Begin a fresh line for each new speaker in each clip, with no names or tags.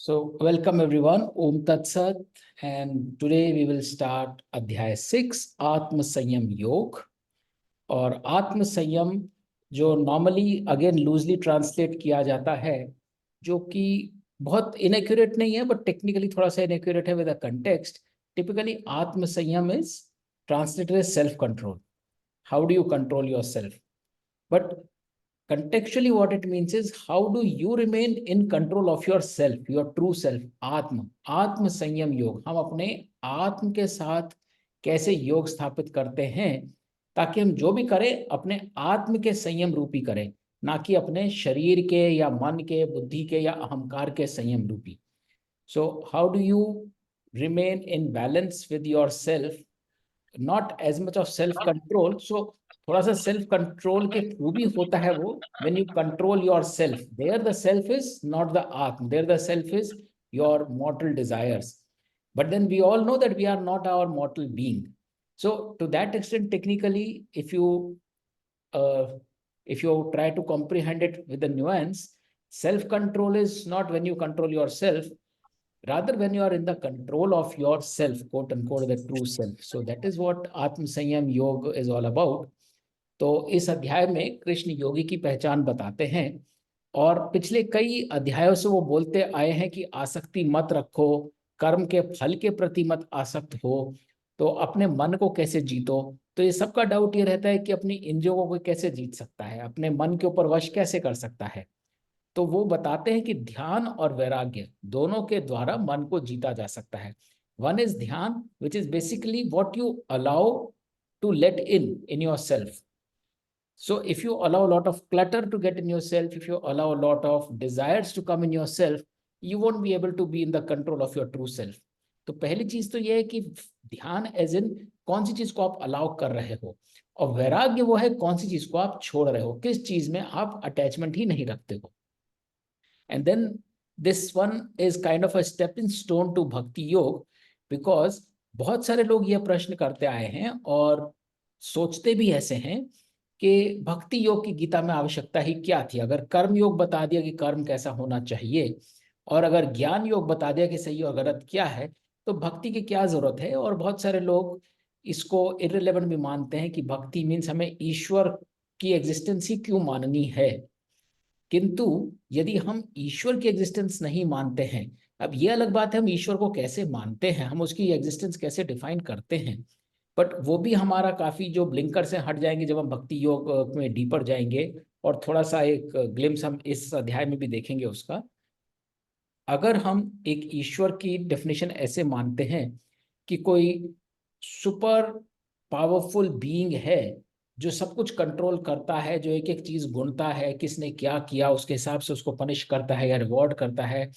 So, welcome everyone. Om Tat Sat. And today we will start Adhyay 6, Atma Sanyam Yog. और आत्म संयम जो normally again loosely translate किया जाता है, जो कि बहुत इनएक्यूरेट नहीं है, बट टेक्निकली थोड़ा सा इनएक्यूरेट है with the context. Typically atma sanyam is translated as self control. How do you control yourself? But contextually what it means is how do you remain in control of yourself, your true self. आत्म संयम योग, हम अपने आत्म के साथ कैसे योग स्थापित करते हैं ताकि हम जो भी करें अपने आत्म के संयम रूपी करें, ना कि अपने शरीर के या मन के, बुद्धि के या अहंकार के संयम रूपी. So how do you remain in balance with yourself, not as much of self control. So थोड़ा सा सेल्फ कंट्रोल के थ्रू भी होता है वो. When you control yourself, there the self is not the आत्म, there the self is your mortal desires. But then we all know that we are not our mortal being. So to that extent, technically, if you try to comprehend it with the nuance, self-control is not when you control yourself, rather when you are in the control of yourself, quote unquote, the true self. So that is what Atma Sanyam Yoga is all about. तो इस अध्याय में कृष्ण योगी की पहचान बताते हैं, और पिछले कई अध्यायों से वो बोलते आए हैं कि आसक्ति मत रखो, कर्म के फल के प्रति मत आसक्त हो, तो अपने मन को कैसे जीतो. तो ये सबका डाउट ये रहता है कि अपनी इंद्रियों को कोई कैसे जीत सकता है, अपने मन के ऊपर वश कैसे कर सकता है. तो वो बताते हैं कि ध्यान और वैराग्य दोनों के द्वारा मन को जीता जा सकता है. One is dhyan, which is basically what you allow to let in yourself. So if you allow a lot of clutter to get in yourself, if you allow a lot of desires to come in yourself, you won't be able to be in the control of your true self. तो पहली चीज तो ये है कि ध्यान as in कौन सी चीज को आप अलाउ कर रहे हो, और वैराग्य वो है कौन सी चीज को आप छोड़ रहे हो, किस चीज में आप अटैचमेंट ही नहीं रखते हो. And then this one is kind of a stepping stone to bhakti yoga, because बहुत सारे लोग ये प्रश्न करते आए हैं और सोचते भी ऐसे हैं कि भक्ति योग की गीता में आवश्यकता ही क्या थी. अगर कर्म योग बता दिया कि कर्म कैसा होना चाहिए, और अगर ज्ञान योग बता दिया कि सही और गलत क्या है, तो भक्ति की क्या जरूरत है. और बहुत सारे लोग इसको इररिलेवेंट भी मानते हैं कि भक्ति मीन्स हमें ईश्वर की एग्जिस्टेंस ही क्यों माननी है. किंतु यदि हम ईश्वर की एग्जिस्टेंस नहीं मानते हैं, अब ये अलग बात है हम ईश्वर को कैसे मानते हैं, हम उसकी एग्जिस्टेंस कैसे डिफाइन करते हैं, बट वो भी हमारा काफी जो ब्लिंकर से हट जाएंगे जब हम भक्ति योग में डीपर जाएंगे. और थोड़ा सा एक ग्लिम्स हम इस अध्याय में भी देखेंगे उसका. अगर हम एक ईश्वर की डेफिनेशन ऐसे मानते हैं कि कोई सुपर पावरफुल बीइंग है जो सब कुछ कंट्रोल करता है, जो एक एक चीज गुनता है, किसने क्या किया उसके हिसाब से उसको पनिश करता है या रिवॉर्ड करता है,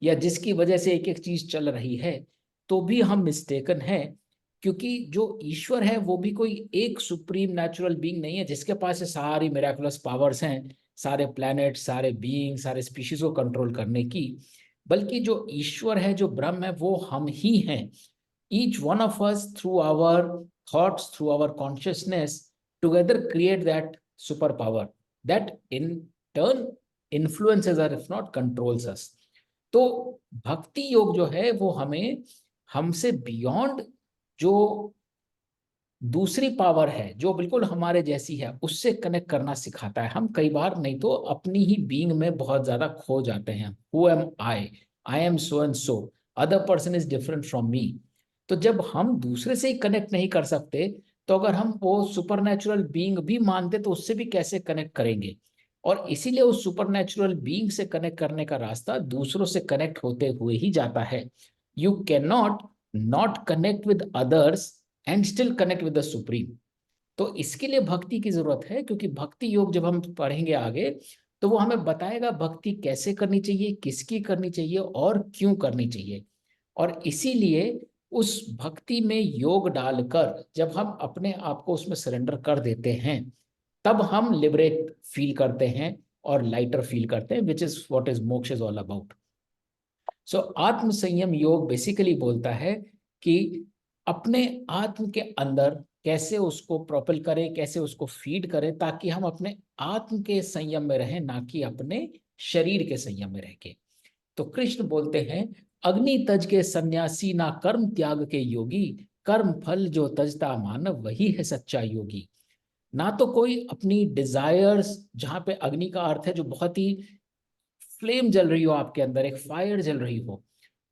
या जिसकी वजह से एक एक चीज चल रही है, तो भी हम मिस्टेकन हैं. क्योंकि जो ईश्वर है वो भी कोई एक सुप्रीम नेचुरल बीइंग नहीं है जिसके पास ये सारी मिराकुलस पावर्स हैं, सारे प्लैनेट, सारे बीइंग, सारे स्पीशीज को कंट्रोल करने की. बल्कि जो ईश्वर है, जो ब्रह्म है, वो हम ही हैं. Each one of us through our thoughts, through our consciousness together create that superpower that in turn influences us if not controls us. तो भक्ति योग जो है वो हमें हमसे बियॉन्ड जो दूसरी पावर है जो बिल्कुल हमारे जैसी है उससे कनेक्ट करना सिखाता है. हम कई बार नहीं तो अपनी ही बीइंग में बहुत ज्यादा खो जाते हैं. Who am I am so and so, other person is different from me. तो जब हम दूसरे से ही कनेक्ट नहीं कर सकते, तो अगर हम वो सुपरनैचुरल बीइंग भी मानते तो उससे भी कैसे कनेक्ट करेंगे. और इसीलिए उस सुपरनैचुरल बीइंग से कनेक्ट करने का रास्ता दूसरों से कनेक्ट होते हुए ही जाता है. You can not connect with others and still connect with the supreme. तो इसके लिए भक्ति की जरूरत है, क्योंकि भक्ति योग जब हम पढ़ेंगे आगे तो वो हमें बताएगा भक्ति कैसे करनी चाहिए, किसकी करनी चाहिए और क्यों करनी चाहिए. और इसीलिए उस भक्ति में योग डालकर जब हम अपने आप को उसमें सरेंडर कर देते हैं, तब हम लिबरेट फील करते हैं और लाइटर फील करते हैं, विच इज व्हाट इज मोक्ष इज ऑल अबाउट. सो आत्म संयम योग बेसिकली बोलता है कि अपने आत्म के अंदर कैसे उसको प्रोपेल करें, कैसे उसको फीड करें, ताकि हम अपने आत्म के संयम में रहें, ना कि अपने शरीर के संयम में रह के. तो कृष्ण बोलते हैं, अग्नि तज के सन्यासी ना कर्म त्याग के योगी, कर्म फल जो तजता मानव वही है सच्चा योगी। ना तो कोई अपनी डिजायर्स, जहां पे अग्नि का अर्थ है जो बहुत ही फ्लेम जल रही हो आपके अंदर, एक फायर जल रही हो,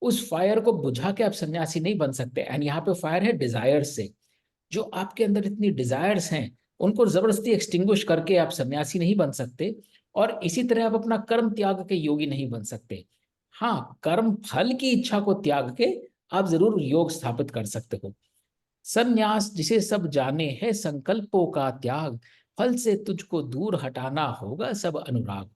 उस फायर को बुझा के आप सन्यासी नहीं बन सकते। एंड यहाँ पे फायर है डिजायर्स से। जो आपके अंदर इतनी डिजायर्स हैं उनको जबरदस्ती एक्सटिंग्विश करके आप सन्यासी नहीं बन सकते। और इसी तरह आप अपना कर्म त्याग के योगी नहीं बन सकते। हाँ, कर्म फल की इच्छा को त्याग के आप जरूर योग स्थापित कर सकते हो। संन्यास जिसे सब जाने है संकल्पों का त्याग, फल से तुझको दूर हटाना होगा सब अनुराग।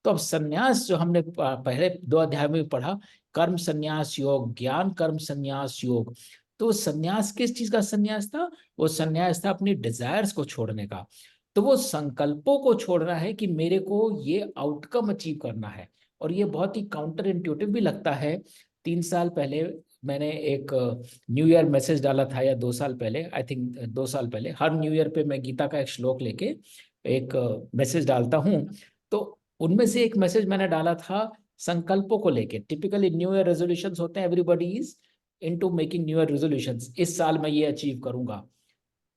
तो अब संन्यास जो हमने पहले 2 अध्याय में पढ़ा, कर्म संन्यास योग, ज्ञान कर्म संन्यास योग, तो संन्यास किस चीज का संन्यास था? वो संन्यास था अपनी डिजायर्स को छोड़ने का। तो वो संकल्पों को छोड़ना है कि मेरे को ये आउटकम अचीव करना है। और ये बहुत ही काउंटर इंट्यूटिव भी लगता है। 3 साल पहले मैंने एक न्यू ईयर मैसेज डाला था, या 2 साल पहले, आई थिंक 2 साल पहले, हर न्यू ईयर पे मैं गीता का एक श्लोक लेके एक मैसेज डालता हूँ। तो उनमें से एक मैसेज मैंने डाला था संकल्पों को लेके। टिपिकली न्यू ईयर रेजोल्यूशंस होते हैं, everybody is into making new year resolutions, इस साल मैं ये अचीव करूंगा।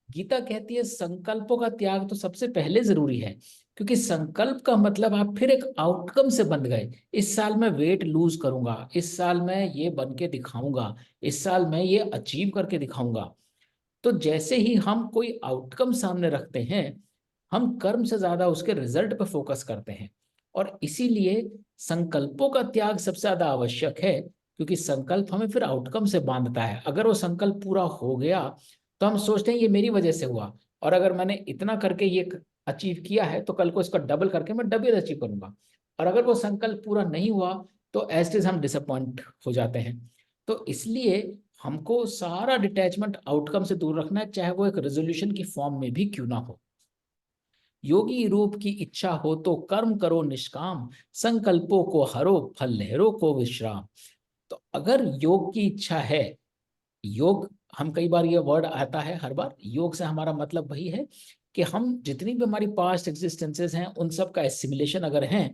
गीता कहती है संकल्पों का त्याग तो सबसे पहले जरूरी है, क्योंकि संकल्प का मतलब आप फिर एक आउटकम से बंध गए। इस साल मैं वेट लूज करूंगा, इस साल मैं ये बन के दिखाऊंगा, इस साल मैं ये अचीव करके दिखाऊंगा। तो जैसे ही हम कोई आउटकम सामने रखते हैं, हम कर्म से ज्यादा उसके रिजल्ट पर फोकस करते हैं। और इसीलिए संकल्पों का त्याग सबसे ज्यादा आवश्यक है, क्योंकि संकल्प हमें फिर आउटकम से बांधता है। अगर वो संकल्प पूरा हो गया तो हम सोचते हैं ये मेरी वजह से हुआ, और अगर मैंने इतना करके ये अचीव किया है तो कल को इसका डबल करके मैं डबल अचीव करूंगा। और अगर वो संकल्प पूरा नहीं हुआ तो एज इज हम डिसअपॉइंट हो जाते हैं। तो इसलिए हमको सारा डिटैचमेंट आउटकम से दूर रखना है, चाहे वो एक रेजोल्यूशन की फॉर्म में भी क्यों ना हो। योगी रूप की इच्छा हो तो कर्म करो निष्काम, संकल्पों को हरो फल लहरों को विश्राम। तो अगर योग की इच्छा है, योग, हम कई बार ये वर्ड आता है, हर बार योग से हमारा मतलब वही है कि हम जितनी भी हमारी पास्ट एग्जिस्टेंसेस हैं उन सब का एसिमिलेशन अगर है,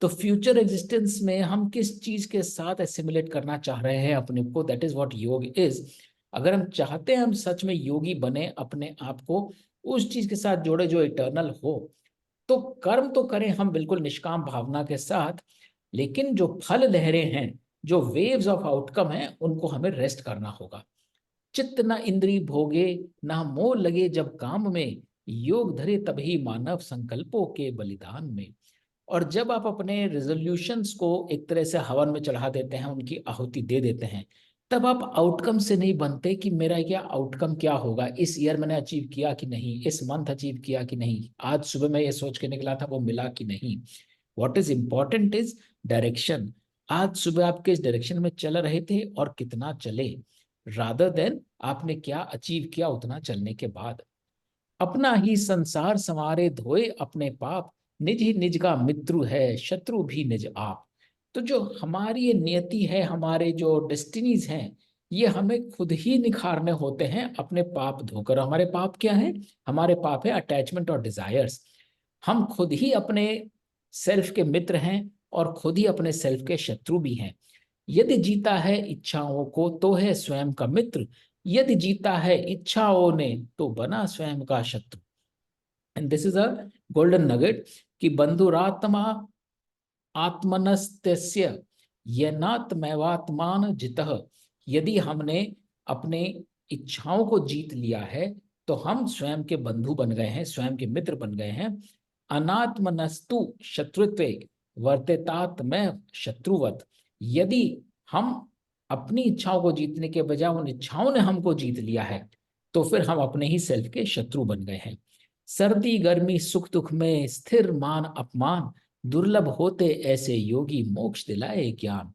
तो फ्यूचर एग्जिस्टेंस में हम किस चीज के साथ एसिमिलेट करना चाह रहे हैं अपने को, दैट इज व्हाट योग इज। अगर हम चाहते हैं हम सच में योगी बने, अपने आप को उस चीज के साथ जोड़े जो इटर्नल हो, तो कर्म तो करें हम बिल्कुल निष्काम भावना के साथ, लेकिन जो फल लहरें हैं, जो वेव्स ऑफ आउटकम हैं, उनको हमें रेस्ट करना होगा। चित्त न इंद्री भोगे, ना मोह लगे जब काम में, योग धरे तभी मानव संकल्पों के बलिदान में। और जब आप अपने रेजोल्यूशंस को एक तरह से हवन में चढ़ा देते हैं, उनकी आहुति दे देते हैं, तब आप आउटकम से नहीं बनते कि मेरा क्या आउटकम क्या होगा, इस ईयर मैंने अचीव किया कि नहीं, इस मंथ अचीव किया कि नहीं, आज सुबह मैं ये सोच के निकला था वो मिला कि नहीं। What is important is direction. आज सुबह आप किस डायरेक्शन में चल रहे थे और कितना चले, रादर देन आपने क्या अचीव किया उतना चलने के बाद। अपना ही संसार संवारे धोए अपने पाप, निज ही निज का मित्रु है शत्रु भी निज आप। तो जो हमारी ये नियति है, हमारे जो डेस्टिनीज हैं, ये हमें खुद ही निखारने होते हैं अपने पाप धोकर। हमारे पाप क्या है? हमारे पाप है अटैचमेंट और डिजायर्स। हम खुद ही अपने सेल्फ के मित्र हैं और खुद ही अपने सेल्फ के शत्रु भी हैं। यदि जीता है इच्छाओं को तो है स्वयं का मित्र, यदि जीता है इच्छाओं ने तो बना स्वयं का शत्रु। And this is a golden nugget कि बंधुरात्मा आत्मनस्तस्य येनात्मैवात्मान जितः। यदि हमने अपने इच्छाओं को जीत लिया है तो हम स्वयं के बंधु बन गए हैं, स्वयं के मित्र बन गए हैं। अनात्मनस्तु शत्रुत्वे वर्तेतात्मय शत्रुवत। यदि हम अपनी इच्छाओं को जीतने के बजाय उन इच्छाओं ने हमको जीत लिया है, तो फिर हम अपने ही सेल्फ के शत्रु बन गए हैं। सर्दी गर्मी सुख दुख में स्थिर मान अपमान, दुर्लभ होते ऐसे योगी मोक्ष दिलाए ज्ञान।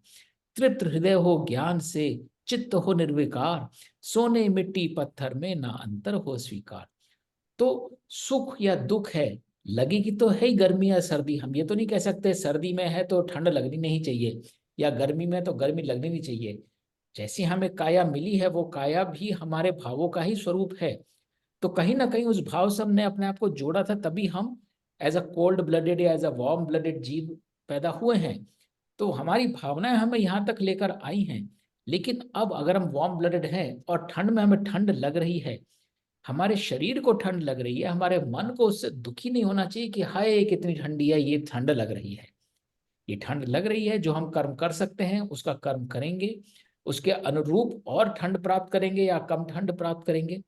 तृप्त हृदय हो ज्ञान से चित्त हो निर्विकार, सोने मिट्टी पत्थर में ना अंतर हो स्वीकार। तो सुख या दुख है, लगेगी तो है ही गर्मी या सर्दी। हम ये तो नहीं कह सकते सर्दी में है तो ठंड लगनी नहीं चाहिए, या गर्मी में तो गर्मी लगनी नहीं चाहिए। जैसी हमें काया मिली है वो काया भी हमारे भावों का ही स्वरूप है। तो कहीं ना कहीं उस भाव से हमने अपने आप को जोड़ा था, तभी हम एज अ कोल्ड ब्लडेड या एज अ वार्म ब्लडेड जीव पैदा हुए हैं। तो हमारी भावनाएं हमें यहाँ तक लेकर आई हैं, लेकिन अब अगर हम वार्म ब्लडेड हैं और ठंड में हमें ठंड लग रही है, हमारे शरीर को ठंड लग रही है, हमारे मन को उससे दुखी नहीं होना चाहिए कि हाय कितनी ठंडी है, ये ठंड लग रही है। ये ठंड लग रही है, जो हम कर्म कर सकते हैं उसका कर्म करेंगे, उसके अनुरूप और ठंड प्राप्त करेंगे या कम ठंड प्राप्त करेंगे।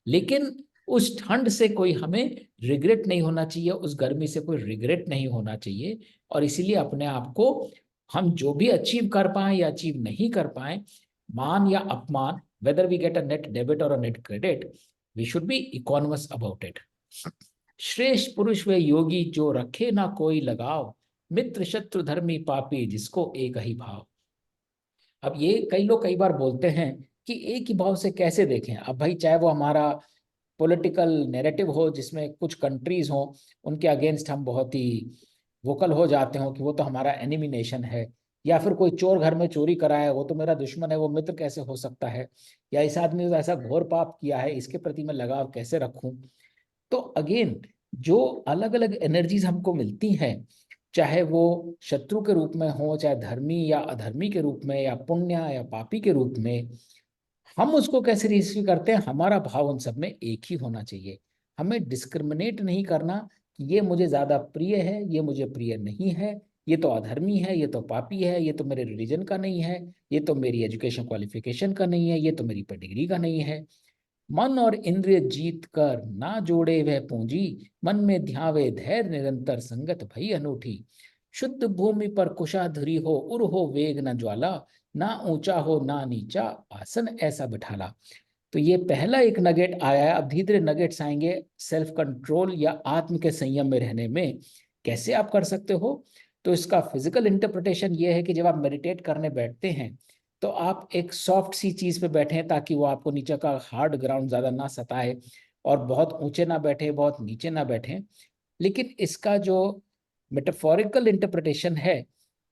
लेकिन उस ठंड से कोई हमें रिग्रेट नहीं होना चाहिए, उस गर्मी से कोई रिग्रेट नहीं होना चाहिए। और इसीलिए अपने आप को हम जो भी अचीव कर पाए या अचीव नहीं कर पाए, मान या अपमान, whether we get a net debit और a net credit, we should be equanimous about it. श्रेष्ठ पुरुष वे योगी जो रखे ना कोई लगाव, मित्र शत्रु धर्मी पापी जिसको एक ही भाव। अब ये कई लोग कई बार बोलते हैं कि एक ही भाव से कैसे देखें। अब भाई चाहे वो हमारा पॉलिटिकल नैरेटिव हो जिसमें कुछ कंट्रीज हो, उनके अगेंस्ट हम बहुत ही वोकल हो जाते हो कि वो तो हमारा एनिमी नेशन है, या फिर कोई चोर घर में चोरी कराया वो तो मेरा दुश्मन है, वो मित्र कैसे हो सकता है, या इस आदमी ने तो ऐसा घोर पाप किया है, इसके प्रति मैं लगाव कैसे रखूं। तो अगेन जो अलग अलग एनर्जीज हमको मिलती हैं, चाहे वो शत्रु के रूप में हो, चाहे धर्मी या अधर्मी के रूप में, या पुण्य या पापी के रूप में, हम उसको कैसे रिसीव करते हैं, हमारा भाव उन सब में एक ही होना चाहिए। हमें डिस्क्रिमिनेट नहीं करना कि ये मुझे ज्यादा प्रिय है, ये मुझे प्रिय नहीं है, ये तो अधर्मी है, ये तो पापी है, ये तो मेरे रिलीजन का नहीं है, ये तो मेरी एजुकेशन क्वालिफिकेशन का नहीं है, ये तो मेरी पेडिग्री का नहीं है। मन और इंद्रिय जीत कर ना जोड़े वह पूंजी, मन में ध्यावे धैर्य निरंतर संगत भई अनूठी। शुद्ध भूमि पर कुशाधुरी हो, उर हो वेग न ज्वाला, ना ऊंचा हो ना नीचा, आसन ऐसा बिठाला। तो ये पहला एक नगेट आया है। अब धीरे धीरे नगेट्स आएंगे सेल्फ कंट्रोल या आत्म के संयम में रहने में कैसे आप कर सकते हो। तो इसका फिजिकल इंटरप्रिटेशन ये है कि जब आप मेडिटेट करने बैठते हैं तो आप एक सॉफ्ट सी चीज पे बैठें ताकि वो आपको नीचे का हार्ड ग्राउंड ज्यादा ना सताए, और बहुत ऊंचे ना बैठे बहुत नीचे ना बैठे। लेकिन इसका जो मेटाफोरिकल इंटरप्रिटेशन है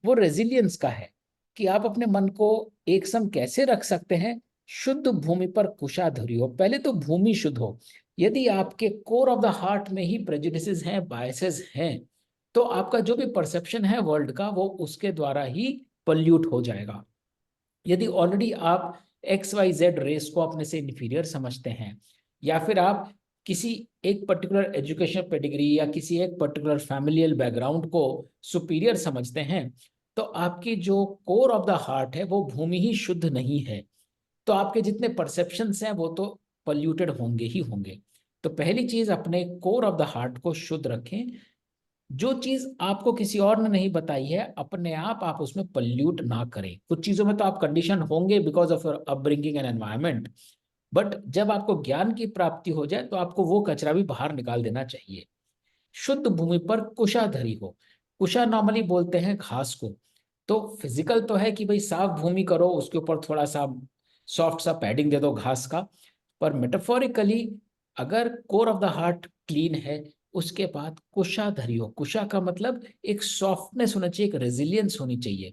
वो रेजिलियंस का है कि आप अपने मन को एक सम कैसे रख सकते हैं। शुद्ध भूमि पर कुशाधुरी हो, पहले तो भूमि शुद्ध हो। यदि आपके कोर ऑफ द हार्ट में ही प्रेजुडिसेस हैं, बायसेस हैं, तो आपका जो भी परसेप्शन है वर्ल्ड का वो उसके द्वारा ही पल्यूट हो जाएगा। यदि ऑलरेडी आप एक्स वाई जेड रेस को अपने से इन्फीरियर समझते हैं, या फिर आप किसी एक पर्टिकुलर एजुकेशन पेडिग्री या किसी एक पर्टिकुलर फैमिलियल बैकग्राउंड को सुपीरियर समझते हैं, तो आपकी जो कोर ऑफ द हार्ट है वो भूमि ही शुद्ध नहीं है। तो आपके जितने परसेप्शंस हैं वो तो पल्यूटेड होंगे ही होंगे। तो पहली चीज अपने कोर ऑफ द हार्ट को शुद्ध रखें। जो चीज आपको किसी और ने नहीं बताई है, अपने आप उसमें पल्यूट ना करें। कुछ चीजों में तो आप कंडीशन होंगे because of your upbringing and environment, but जब आपको ज्ञान की प्राप्ति हो जाए तो आपको वो कचरा भी बाहर निकाल देना चाहिए। शुद्ध भूमि पर कुशाधरी हो। कुशा नॉर्मली बोलते हैं घास को। तो फिजिकल तो है कि भाई साफ भूमि करो, उसके ऊपर थोड़ा सा सॉफ्ट सा पैडिंग दे दो घास का। पर मेटाफोरिकली अगर core of the heart clean है, उसके बाद कुशाधरी हो। कुशा का मतलब एक सॉफ्टनेस होना चाहिए, एक रेजिलियंस होनी चाहिए।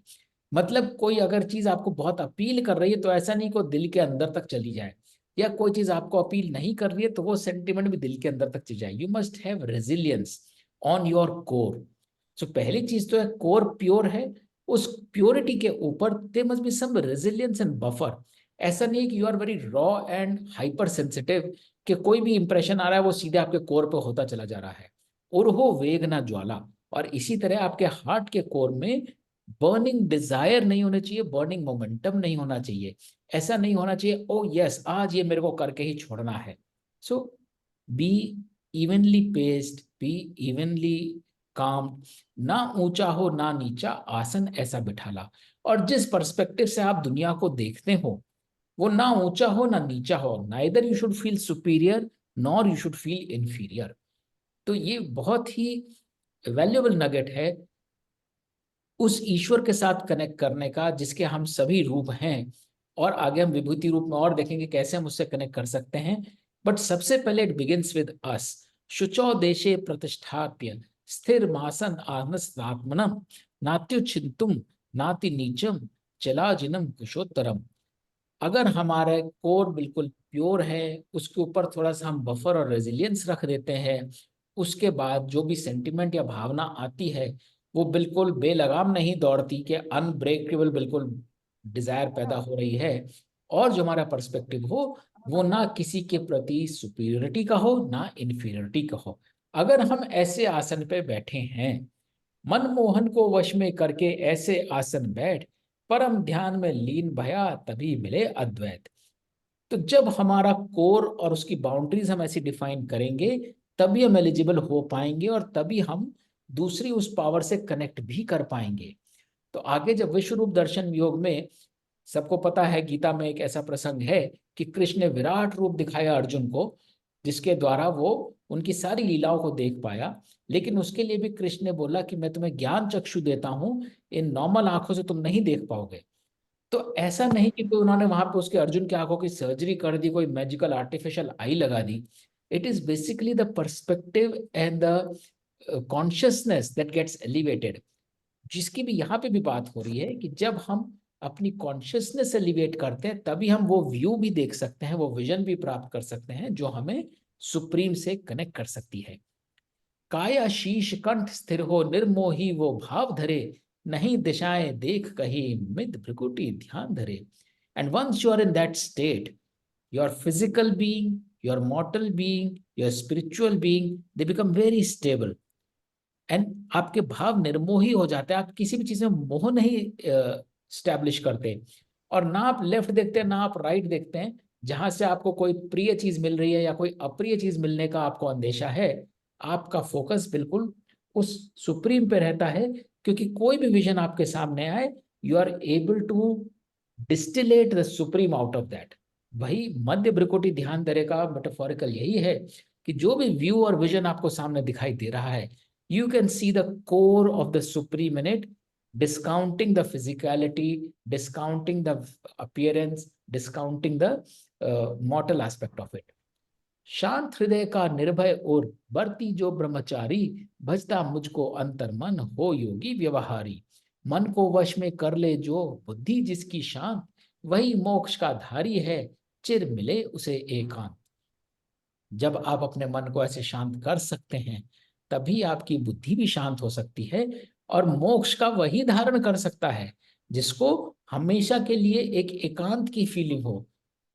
मतलब कोई अगर चीज आपको बहुत अपील कर रही है तो ऐसा नहीं को दिल के अंदर तक चली जाए, या कोई चीज आपको अपील नहीं कर रही है तो वो सेंटिमेंट भी दिल के अंदर तक चली जाए। You must have resilience on your core. So पहली चीज तो है कोर प्योर है, उस प्योरिटी के ऊपर there must be some resilience and buffer. ऐसा नहीं है कि you are very raw and hyper sensitive, कि कोई भी इंप्रेशन आ रहा है वो सीधे आपके कोर पे होता चला जा रहा है। और हो वेग ना ज्वाला। और इसी तरह आपके हार्ट के कोर में बर्निंग डिजायर नहीं होना चाहिए, बर्निंग मोमेंटम नहीं होना चाहिए। ऐसा नहीं होना चाहिए ओ यस आज ये मेरे को करके ही छोड़ना है। So be evenly paced, be evenly calm, ना ऊंचा हो ना नीचा, आसन ऐसा बिठाला। और जिस पर्सपेक्टिव से आप दुनिया को देखते हो वो ना ऊंचा हो ना नीचा हो, neither you should feel superior nor you should feel inferior. तो ये बहुत ही वैल्यूएबल नगेट है उस ईश्वर के साथ कनेक्ट करने का जिसके हम सभी रूप हैं। और आगे हम विभूति रूप में और देखेंगे कैसे हम उससे कनेक्ट कर सकते हैं। बट सबसे पहले इट बिगिंस विद अस। शुचौ देशे प्रतिष्ठाप्य स्थिर मासन आत्मनम, नात्युचिंतुम नाति नीचम चलाजिनम कुशोत्तरम। अगर हमारे कोर बिल्कुल प्योर है, उसके ऊपर थोड़ा सा हम बफर और रेजिलियंस रख देते हैं, उसके बाद जो भी सेंटिमेंट या भावना आती है वो बिल्कुल बेलगाम नहीं दौड़ती कि अनब्रेकेबल बिल्कुल डिजायर पैदा हो रही है। और जो हमारा पर्सपेक्टिव हो वो ना किसी के प्रति सुपीरियरिटी का हो ना इन्फीरियरिटी का हो। अगर हम ऐसे आसन पे बैठे हैं, मनमोहन को वश में करके ऐसे आसन बैठ, परम ध्यान में लीन भया तभी मिले अद्वैत। तो जब हमारा कोर और उसकी बाउंड्रीज हम ऐसी डिफाइन करेंगे, तभी हम एलिजिबल हो पाएंगे और तभी हम दूसरी उस पावर से कनेक्ट भी कर पाएंगे। तो आगे जब विश्व रूप दर्शन योग में, सबको पता है गीता में एक ऐसा प्रसंग है कि कृष्ण ने विराट रूप दिखाया अर्जुन को, जिसके द्वारा वो उनकी सारी लीलाओं को देख पाया। लेकिन उसके लिए भी कृष्ण ने बोला कि मैं तुम्हें ज्ञान चक्षु देता हूं, इन नॉर्मल आंखों से तुम नहीं देख पाओगे। तो ऐसा नहीं कि कोई उन्होंने वहां पे उसके अर्जुन की आंखों की सर्जरी कर दी, कोई मैजिकल आर्टिफिशियल आई लगा दी। It is basically the perspective and the consciousness that gets elevated, जिसकी भी यहाँ पे भी बात हो रही है कि जब हम अपनी कॉन्शियसनेस एलिवेट करते हैं तभी हम वो व्यू भी देख सकते हैं, वो विजन भी प्राप्त कर सकते हैं जो हमें सुप्रीम से कनेक्ट कर सकती है। काया शीश कंठ स्थिर हो निर्मोही वो भाव धरे, नहीं दिशाएं देख कही मित भ्रिकुटी ध्यान धरे। And once you are in that state, your physical being, your mortal being, your spiritual being, they become very stable. And आपके भाव निर्मोही हो जाते हैं, आप किसी भी चीज में मोह नहीं स्टैब्लिश करते। और ना आप लेफ्ट देखते हैं ना आप राइट देखते हैं, जहां से आपको कोई प्रिय चीज मिल रही है या कोई अप्रिय चीज मिलने का आपको अंदेशा है, आपका फोकस बिल्कुल उस सुप्रीम पे रहता है। क्योंकि कोई भी विजन आपके सामने आए, you are able to distillate the supreme out of that. वही मध्य भ्रिकुटी ध्यान धरे का मेटाफोरिकल यही है कि जो भी व्यू और विजन आपको सामने दिखाई दे रहा है, you can see the core of the supreme in it, discounting the physicality, discounting the appearance, discounting the mortal aspect of it. शांत हृदय का निर्भय और बरती जो ब्रह्मचारी, भजता मुझको अंतर मन हो योगी व्यवहारी। मन को वश में कर ले जो बुद्धि जिसकी शांत, वही मोक्ष का धारी है, चिर मिले उसे एकांत। जब आप अपने मन को ऐसे शांत कर सकते हैं तभी आपकी बुद्धि भी शांत हो सकती है और मोक्ष का वही धारण कर सकता है जिसको हमेशा के लिए एक एकांत की फीलिंग हो।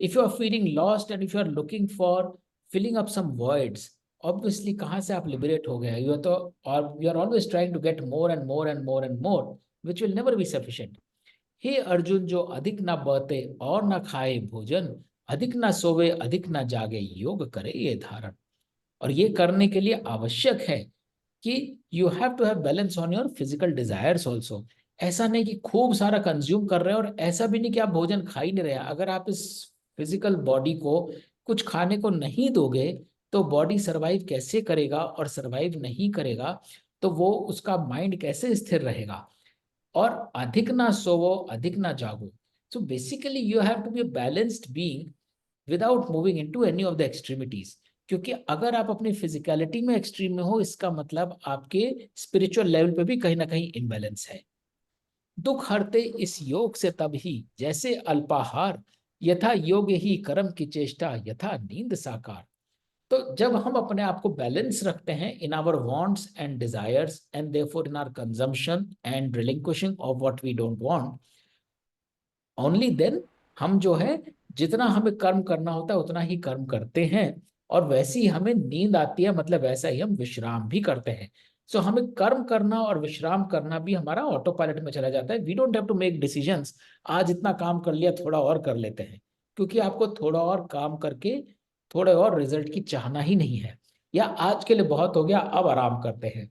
If you are feeling lost and if you are looking for filling up some voids, obviously कहाँ से आप लिबरेट हो गए, यू तो और you are always trying to get more and more and more and more, which will never be sufficient. हे अर्जुन जो अधिक ना बहते और ना खाए भोजन, अधिक ना सोवे अधिक ना जागे, योग करे ये धारण। और ये करने के लिए आवश्यक है कि you have to have balance on your physical desires also. ऐसा नहीं कि खूब सारा कंज्यूम कर रहे हैं और ऐसा भी नहीं कि आप भोजन खा ही नहीं रहे। अगर आप इस फिजिकल बॉडी को कुछ खाने को नहीं दोगे तो बॉडी सरवाइव कैसे करेगा, और सरवाइव नहीं करेगा तो वो उसका माइंड कैसे स्थिर रहेगा। और अधिक ना सोवो अधिक ना जागो। So basically you have to be a balanced being without moving into any of the extremities. क्योंकि अगर आप अपनी फिजिकलिटी में एक्सट्रीम में हो, इसका मतलब आपके स्पिरिचुअल लेवल पे भी कहीं ना कहीं इम्बैलेंस है। दुख हरते इस योग से तब ही जैसे अल्पाहार, यथा योग ही कर्म की चेष्टा, यथा नींद साकार। तो जब हम अपने आप को बैलेंस रखते हैं in our wants and desires and therefore in our consumption and relinquishing of what we don't want, only then हम जो है जितना हमें कर्म करना होता है उतना ही कर्म करते हैं। और वैसे ही हमें नींद आती है, मतलब वैसा ही हम विश्राम भी करते हैं। सो हमें कर्म करना और विश्राम करना भी हमारा ऑटो पायलट में चला जाता है। We don't have to make decisions, आज इतना काम कर लिया थोड़ा और कर लेते हैं, क्योंकि आपको थोड़ा और काम करके थोड़े और रिजल्ट की चाहना ही नहीं है। या आज के लिए बहुत हो गया अब आराम करते हैं,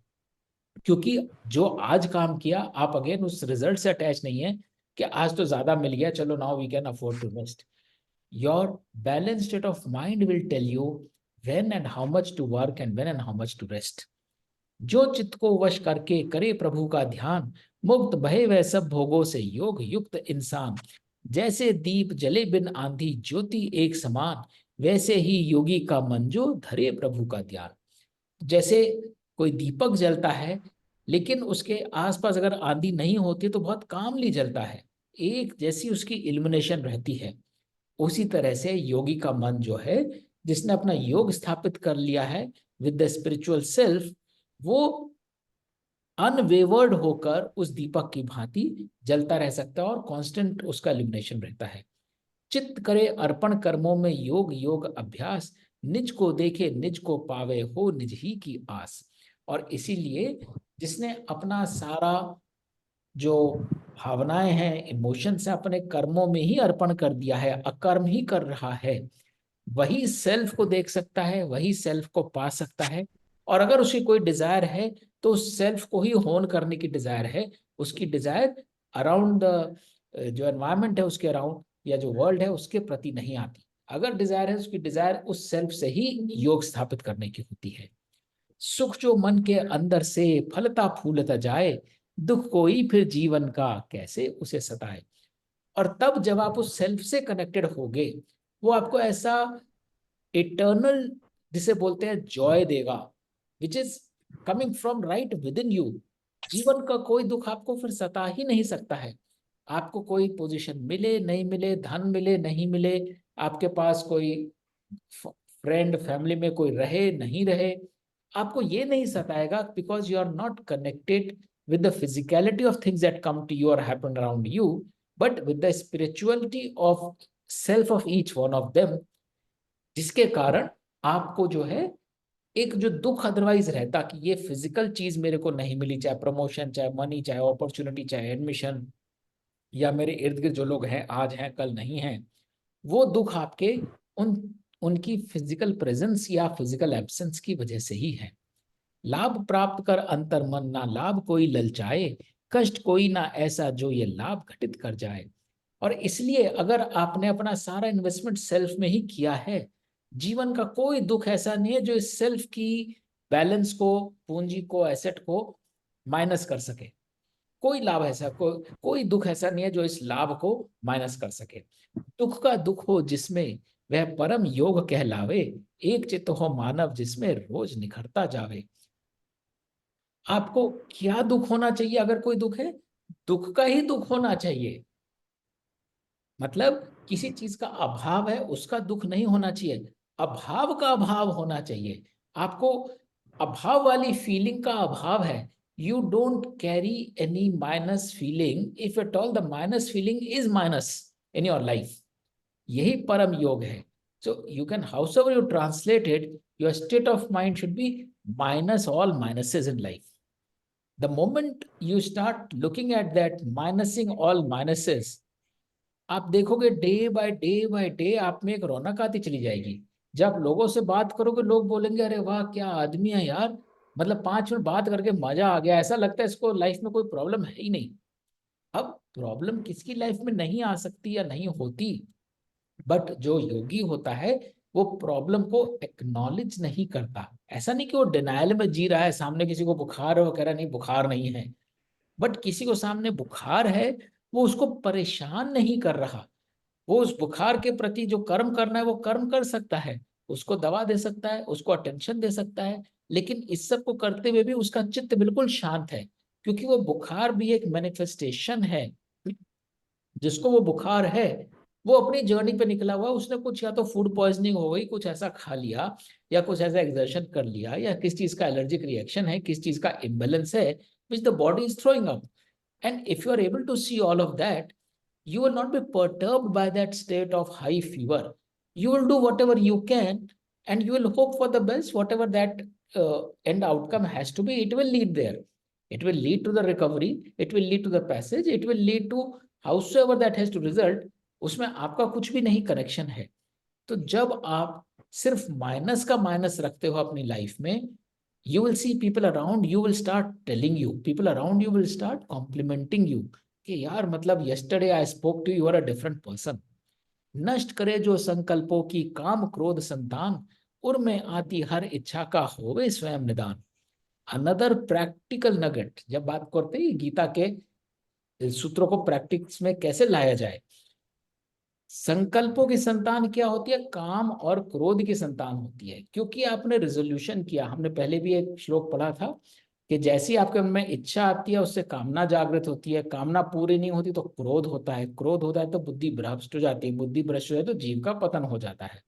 क्योंकि जो आज काम किया आप अगेन उस रिजल्ट से अटैच नहीं है कि आज तो ज्यादा मिल गया चलो now we can afford to rest. Your balance state of mind will tell you when and how much to work and when and how much to rest. जो चित्त को वश करके करे प्रभु का ध्यान, मुक्त भय वह सब भोगों से योग युक्त इंसान। जैसे दीप जले बिन आंधी ज्योति एक समान, वैसे ही योगी का मन जो धरे प्रभु का ध्यान। जैसे कोई दीपक जलता है लेकिन उसके आसपास अगर आंधी नहीं होती तो बहुत कामली जलता है, एक जैसी उसकी इल्यूमिनेशन रहती है। उसी तरह से योगी का मन जो है, जिसने अपना योग स्थापित कर लिया है विद द स्पिरिचुअल सेल्फ, वो अनवेवर्ड होकर उस दीपक की भांति जलता रह सकता है और कांस्टेंट उसका इल्यूमिनेशन रहता है। चित्त करे अर्पण कर्मों में योग योग अभ्यास, निज को देखे निज को पावे हो निज ही की आस। और इसीलिए जिसने अपना सारा जो भावनाएं हैं, इमोशंस है, अपने कर्मों में ही अर्पण कर दिया है, अकर्म ही कर रहा है, वही सेल्फ को देख सकता है, वही सेल्फ को पा सकता है। और अगर उसकी कोई डिजायर है तो उस सेल्फ को ही होन करने की डिजायर है। उसकी डिजायर अराउंड द जो एनवायरमेंट है उसके अराउंड या जो वर्ल्ड है उसके प्रति नहीं आती। अगर डिजायर है, उसकी डिजायर उस सेल्फ से ही योग स्थापित करने की होती है। सुख जो मन के अंदर से फलता फूलता जाए, दुख कोई फिर जीवन का कैसे उसे सताए। और तब जब आप उस सेल्फ से कनेक्टेड होगे, वो आपको ऐसा इटर्नल, जिसे बोलते हैं जॉय देगा, विच is coming from right with in you. जीवन का कोई दुख आपको फिर सता ही नहीं सकता है। आपको कोई पोजीशन मिले नहीं मिले, धन मिले नहीं मिले, आपके पास कोई फ्रेंड फैमिली में कोई रहे नहीं रहे, आपको ये नहीं सताएगा, because you are not connected with the physicality of things that come to you or happen around you, but with the spirituality of self of each one of them, जिसके कारण आपको जो है एक जो दुख अदरवाइज रहता कि ये फिजिकल चीज मेरे को नहीं मिली, चाहे प्रमोशन, चाहे मनी, चाहे अपॉर्चुनिटी, चाहे एडमिशन, या मेरे इर्द गिर्द जो लोग हैं आज हैं कल नहीं हैं, वो दुख आपके उन उनकी फिजिकल प्रेजेंस या फिजिकल एब्सेंस की वजह से ही है। लाभ प्राप्त कर अंतर मन ना लाभ कोई ललचाए, कष्ट कोई ना ऐसा जो ये लाभ घटित कर जाए। और इसलिए अगर आपने अपना सारा इन्वेस्टमेंट सेल्फ में ही किया है, जीवन का कोई दुख ऐसा नहीं है जो इस सेल्फ की बैलेंस को, पूंजी को, एसेट को माइनस कर सके। कोई लाभ ऐसा, कोई दुख ऐसा नहीं है जो इस लाभ को माइनस कर सके। दुख का दुख हो जिसमें वह परम योग कहलावे, एक चित्त हो मानव जिसमें रोज निखरता जावे। आपको क्या दुख होना चाहिए? अगर कोई दुख है, दुख का ही दुख होना चाहिए। मतलब किसी चीज का अभाव है उसका दुख नहीं होना चाहिए, अभाव का अभाव होना चाहिए। आपको अभाव वाली फीलिंग का अभाव है। You don't carry any minus feeling, if at all the minus feeling is minus in your life. यही परम योग है। So you can, house ever you translate it, your state of mind should be minus all minuses in life. The moment you start looking at that, minusing all minuses, आप देखोगे day by day आप में एक रौनक आती चली जाएगी। जब लोगों से बात करोगे, लोग बोलेंगे अरे वाह क्या आदमी है यार, मतलब 5 मिनट बात करके मजा आ गया, ऐसा लगता है इसको लाइफ में कोई प्रॉब्लम है ही नहीं। अब प्रॉब्लम किसकी लाइफ में नहीं आ सकती या नहीं होती, बट जो योगी होता है वो प्रॉब्लम को एक्नॉलेज नहीं करता। ऐसा नहीं कि वो डिनायल में जी रहा है, सामने किसी को बुखार है वो कह रहा है नहीं बुखार नहीं है, बट किसी को सामने बुखार है वो उसको परेशान नहीं कर रहा। वो उस बुखार के प्रति जो कर्म करना है वो कर्म कर सकता है, उसको दवा दे सकता है, उसको अटेंशन दे सकता है, लेकिन इस सब को करते हुए भी उसका चित्त बिल्कुल शांत है, क्योंकि वो बुखार भी एक मैनिफेस्टेशन है। जिसको वो बुखार है वो अपनी जर्नी पे निकला हुआ, उसने कुछ या तो फूड पॉइजनिंग हो गई, कुछ ऐसा खा लिया, या कुछ ऐसा एक्सर्शन कर लिया, या किस चीज का एलर्जिक रिएक्शन है, किस चीज का इम्बेलेंस है, which the body is throwing up. And if you are able to see all of that, you will not be perturbed by that state of high fever. You will do whatever you can and you will hope for the best. Whatever that end outcome has to be, it will lead there. It will lead to the recovery, it will lead to the passage, it will lead to howsoever that has to result. उसमें आपका कुछ भी नहीं connection है। तो जब आप सिर्फ माइनस का माइनस रखते हो अपनी लाइफ में, you will see people around you will start telling you, people around you will start complimenting you कि यार मतलब yesterday I spoke to you, you are a different person. नष्ट करे जो संकल्पों की काम क्रोध संतान, उर में आती हर इच्छा का होवे स्वयं निदान। अनदर प्रैक्टिकल नगेट, जब बात करते हैं गीता के सूत्रों को प्रैक्टिस में कैसे लाया जाए। संकल्पों की संतान क्या होती है? काम और क्रोध की संतान होती है, क्योंकि आपने रिजोल्यूशन किया। हमने पहले भी एक श्लोक पढ़ा था कि जैसी आपके मन में इच्छा आती है उससे कामना जागृत होती है, कामना पूरी नहीं होती तो क्रोध होता है, क्रोध होता है तो बुद्धि भ्रष्ट हो जाती है, बुद्धि भ्रष्ट हो जाए तो जीव का पतन हो जाता है।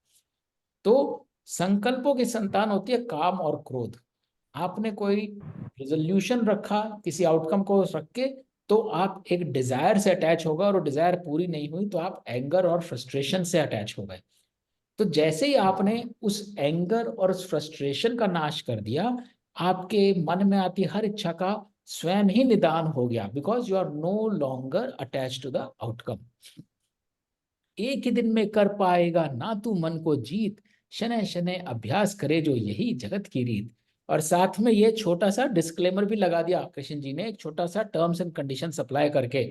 तो संकल्पों की संतान होती है काम और क्रोध। आपने कोई रिजोल्यूशन रखा किसी आउटकम को रख के, तो आप एक डिजायर से अटैच होगा, और वो डिजायर पूरी नहीं हुई तो आप एंगर और फ्रस्ट्रेशन से अटैच हो गए। तो जैसे ही आपने उस एंगर और उस फ्रस्ट्रेशन का नाश कर दिया, आपके मन में आती हर इच्छा का स्वयं ही निदान हो गया, because you are no longer attach to the outcome. एक ही दिन में कर पाएगा ना तू मन को जीत, शनै शनै अभ्यास करे जो यही जगत की रीत। और साथ में ये छोटा सा डिस्क्लेमर भी लगा दिया कृष्ण जी ने, एक छोटा सा टर्म्स एंड कंडीशन अप्लाई करके।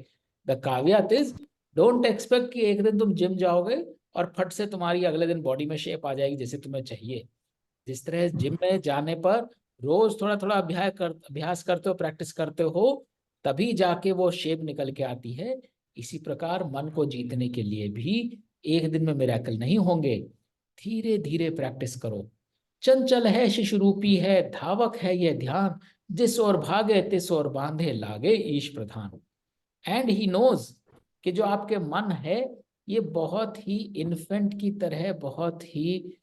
द काव्यात इज, डोंट एक्सपेक्ट कि एक दिन तुम जिम जाओगे और फट से तुम्हारी अगले दिन बॉडी में शेप आ जाएगी जैसे तुम्हें चाहिए। जिस तरह जिम में जाने पर रोज थोड़ा थोड़ा अभ्यास करते हो, प्रैक्टिस करते हो, तभी जाके वो शेप निकल के आती है। इसी प्रकार मन को जीतने के लिए भी एक दिन में मिरेकल नहीं होंगे, धीरे धीरे प्रैक्टिस करो। चंचल है शिशु रूपी है, धावक है यह ध्यान, जिस ओर भागे तिस ओर बांधे लागे ईश प्रधान। एंड ही नोज कि जो आपके मन है ये बहुत ही इन्फेंट की तरह बहुत ही